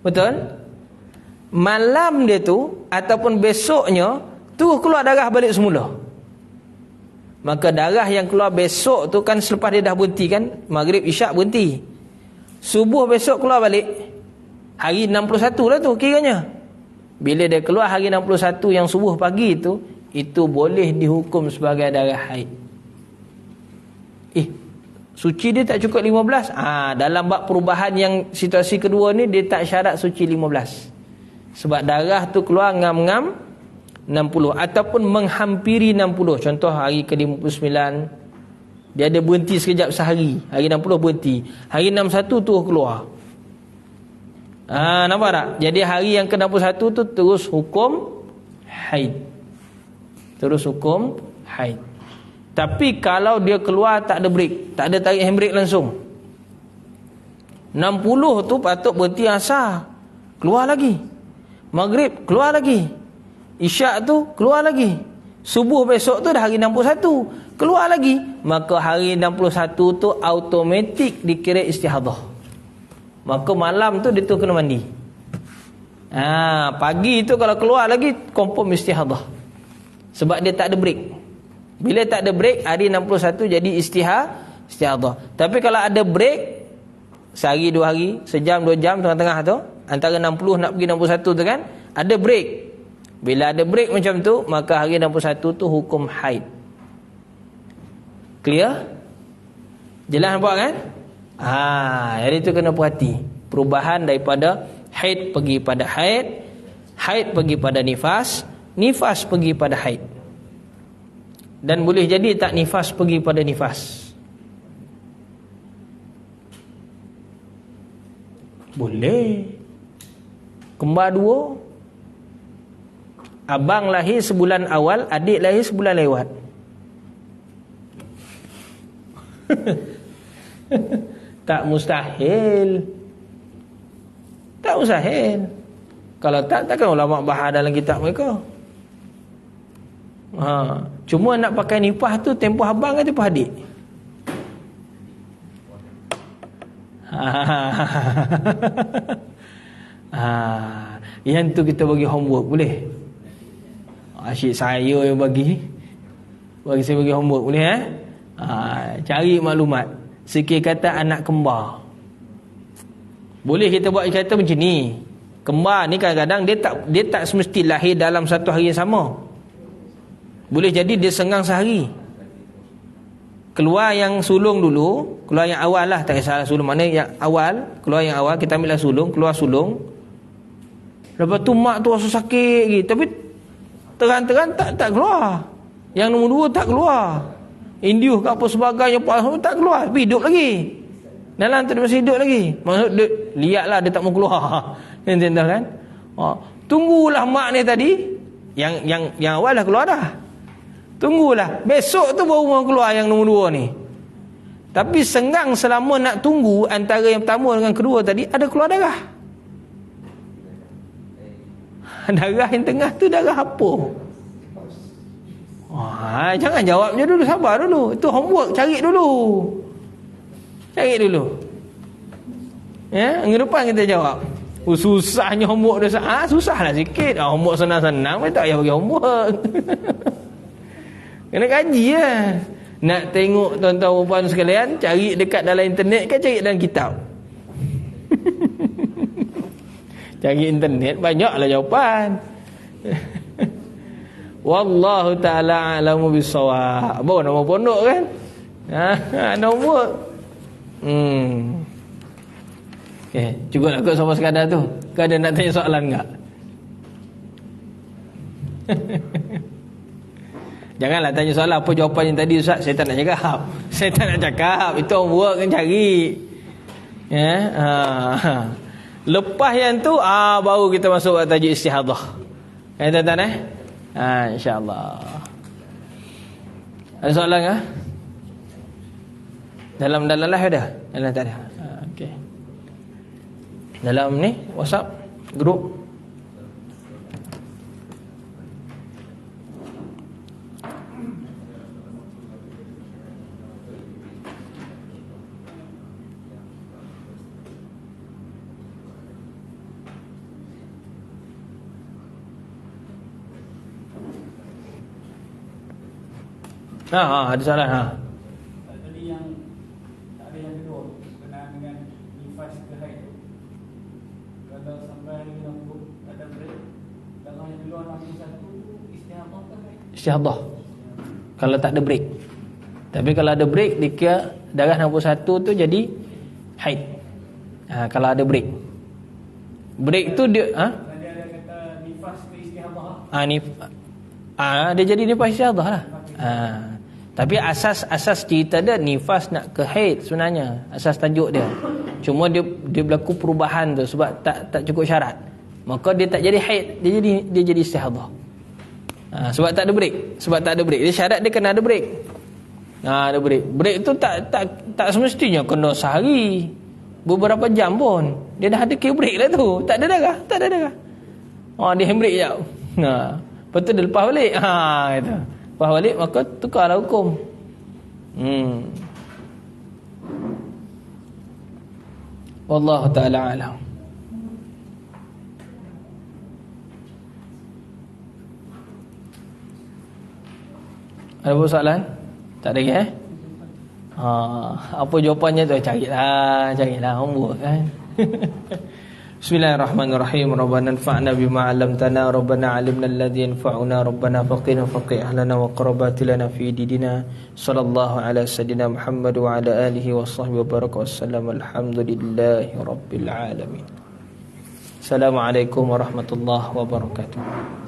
Betul? Malam dia tu ataupun besoknya tu keluar darah balik semula. Maka darah yang keluar besok tu kan selepas dia dah berhenti kan, maghrib isyak berhenti, subuh besok keluar balik, hari 61 lah tu kiranya. Bila dia keluar hari 61 yang subuh pagi tu, itu boleh dihukum sebagai darah haid. Suci dia tak cukup 15. Dalam bab perubahan yang situasi kedua ni, dia tak syarat suci 15. Sebab darah tu keluar ngam-ngam 60 ataupun menghampiri 60. Contoh hari ke-59 dia ada berhenti sekejap sehari, hari 60 berhenti, hari 61 tu keluar. Nampak tak? Jadi hari yang ke-61 tu terus hukum haid. Tapi kalau dia keluar tak ada break, tak ada tarik handbrake langsung, 60 tu patut berhenti asar, keluar lagi, maghrib keluar lagi, isyak tu keluar lagi, subuh besok tu dah hari 61 keluar lagi. Maka hari 61 tu automatik dikira istihadah. Maka malam tu dia tu kena mandi. Pagi tu kalau keluar lagi confirm istihadah. Sebab dia tak ada break. Bila tak ada break, hari 61 jadi istihadah. Tapi kalau ada break, sehari 2 hari, sejam 2 jam tengah-tengah tu, antara 60 nak pergi 61 tu kan, ada break. Bila ada break macam tu, maka hari 61 tu hukum haid. Clear? Jelas nampak kan? Jadi itu kena perhati. Perubahan daripada haid pergi pada haid, haid pergi pada nifas, nifas pergi pada haid. Dan boleh jadi tak nifas pergi pada nifas. Boleh. Kembar dua. Abang lahir sebulan awal, adik lahir sebulan lewat. Tak mustahil. Tak mustahil. Kalau tak, takkan ulama bahas dalam kitab mereka. Cuma nak pakai nifas tu tempoh abang ke tempoh adik? Yang tu kita bagi homework, boleh? Asyik saya yang bagi saya bagi homework, boleh cari maklumat. Sikit kata anak kembar, boleh kita buat kata macam ni. Kembar ni kadang-kadang dia tak semesti lahir dalam satu hari yang sama. Boleh jadi dia senggang sehari. Keluar yang sulung dulu, keluar yang awal lah, tak kisah sulung mana yang awal, keluar yang awal, kita ambil lah sulung, keluar sulung. Lepas tu mak tu rasa sakit lagi, tapi terang-terang tak keluar. Yang nombor dua tak keluar. Induh ke apa sebagainya tak keluar, tapi hidup lagi. Dalam tu dia masih hidup lagi. Maksud dia, lihatlah dia tak mau keluar. Entah kan? Tunggulah mak ni tadi, yang awal dah keluar dah. Tunggulah, besok tu baru mau keluar yang nombor dua ni. Tapi senggang selama nak tunggu antara yang pertama dengan kedua tadi, ada keluar darah. Darah yang tengah tu darah apa? Jangan jawab je dulu, sabar dulu. Itu homework, cari dulu. Ya, minggu depan kita jawab. Susahnya homework dah. Susahlah sikit. Homework senang-senang, tak payah bagi homework. Kena kaji lah. Nak tengok tuan-tuan dan puan sekalian, cari dekat dalam internet ke cari dalam kitab? Cari internet banyaklah jawapan. Wallahu ta'ala a'lamu bis-shawab. Bawa nama pondok kan? Nombor. Okay, cukup lah kot sama sekadar tu. Kau ada nak tanya soalan enggak? Janganlah tanya soalan apa jawapan yang tadi Ustaz. Saya tak nak cakap. Saya tak nak cakap. Itu homework kan cari. Ya. Lepas yang tu baru kita masuk ke tajuk istihadah. Kan tuan-tuan insya-Allah. Ada soalan ke? Dalam live ada? Dalam tak ada. Okey. Dalam ni WhatsApp grup. Ada soalan Tadi yang tak ada yang kedua berkenaan dengan nifas ke haid. Kalau sampai nombor ada break, kalau yang keluar nombor satu istihadah ke haid? Istihadah. Kalau tak ada break. Tapi kalau ada break, dia darah nombor satu tu jadi haid. Kalau ada break. Break tu dia Tadi ada kata nifas ke istihadah. Dia jadi nifas istihadah lah. Tapi asas cerita dia nifas nak ke haid sebenarnya. Asas tajuk dia. Cuma dia berlaku perubahan tu sebab tak cukup syarat. Maka dia tak jadi haid, dia jadi istihadah. Sebab tak ada break. Dia syarat dia kena ada break. Ada break. Break tu tak semestinya kena sehari. Beberapa jam pun. Dia dah ada break lah tu. Tak ada darah. Dia handbrake sekejap. Lepas tu dia lepas balik. Gitu. Lepas balik maka tukarlah hukum. Wallahu ta'ala alam. Ada soalan? Tak ada ke? Apa jawapannya tu? Carilah homework kan. Bismillahirrahmanirrahim. Rabbana anfa'na bima 'allamtana, Rabbana 'allimna alladhi yanfa'una, Rabbana faqina faqih ahlana wa qarabatilana fi didina. Sallallahu ala sayyidina Muhammad wa ala alihi wa sahbihi wa baraka wasallam. Alhamdulillahi rabbil alamin. Assalamualaikum warahmatullahi wabarakatuh.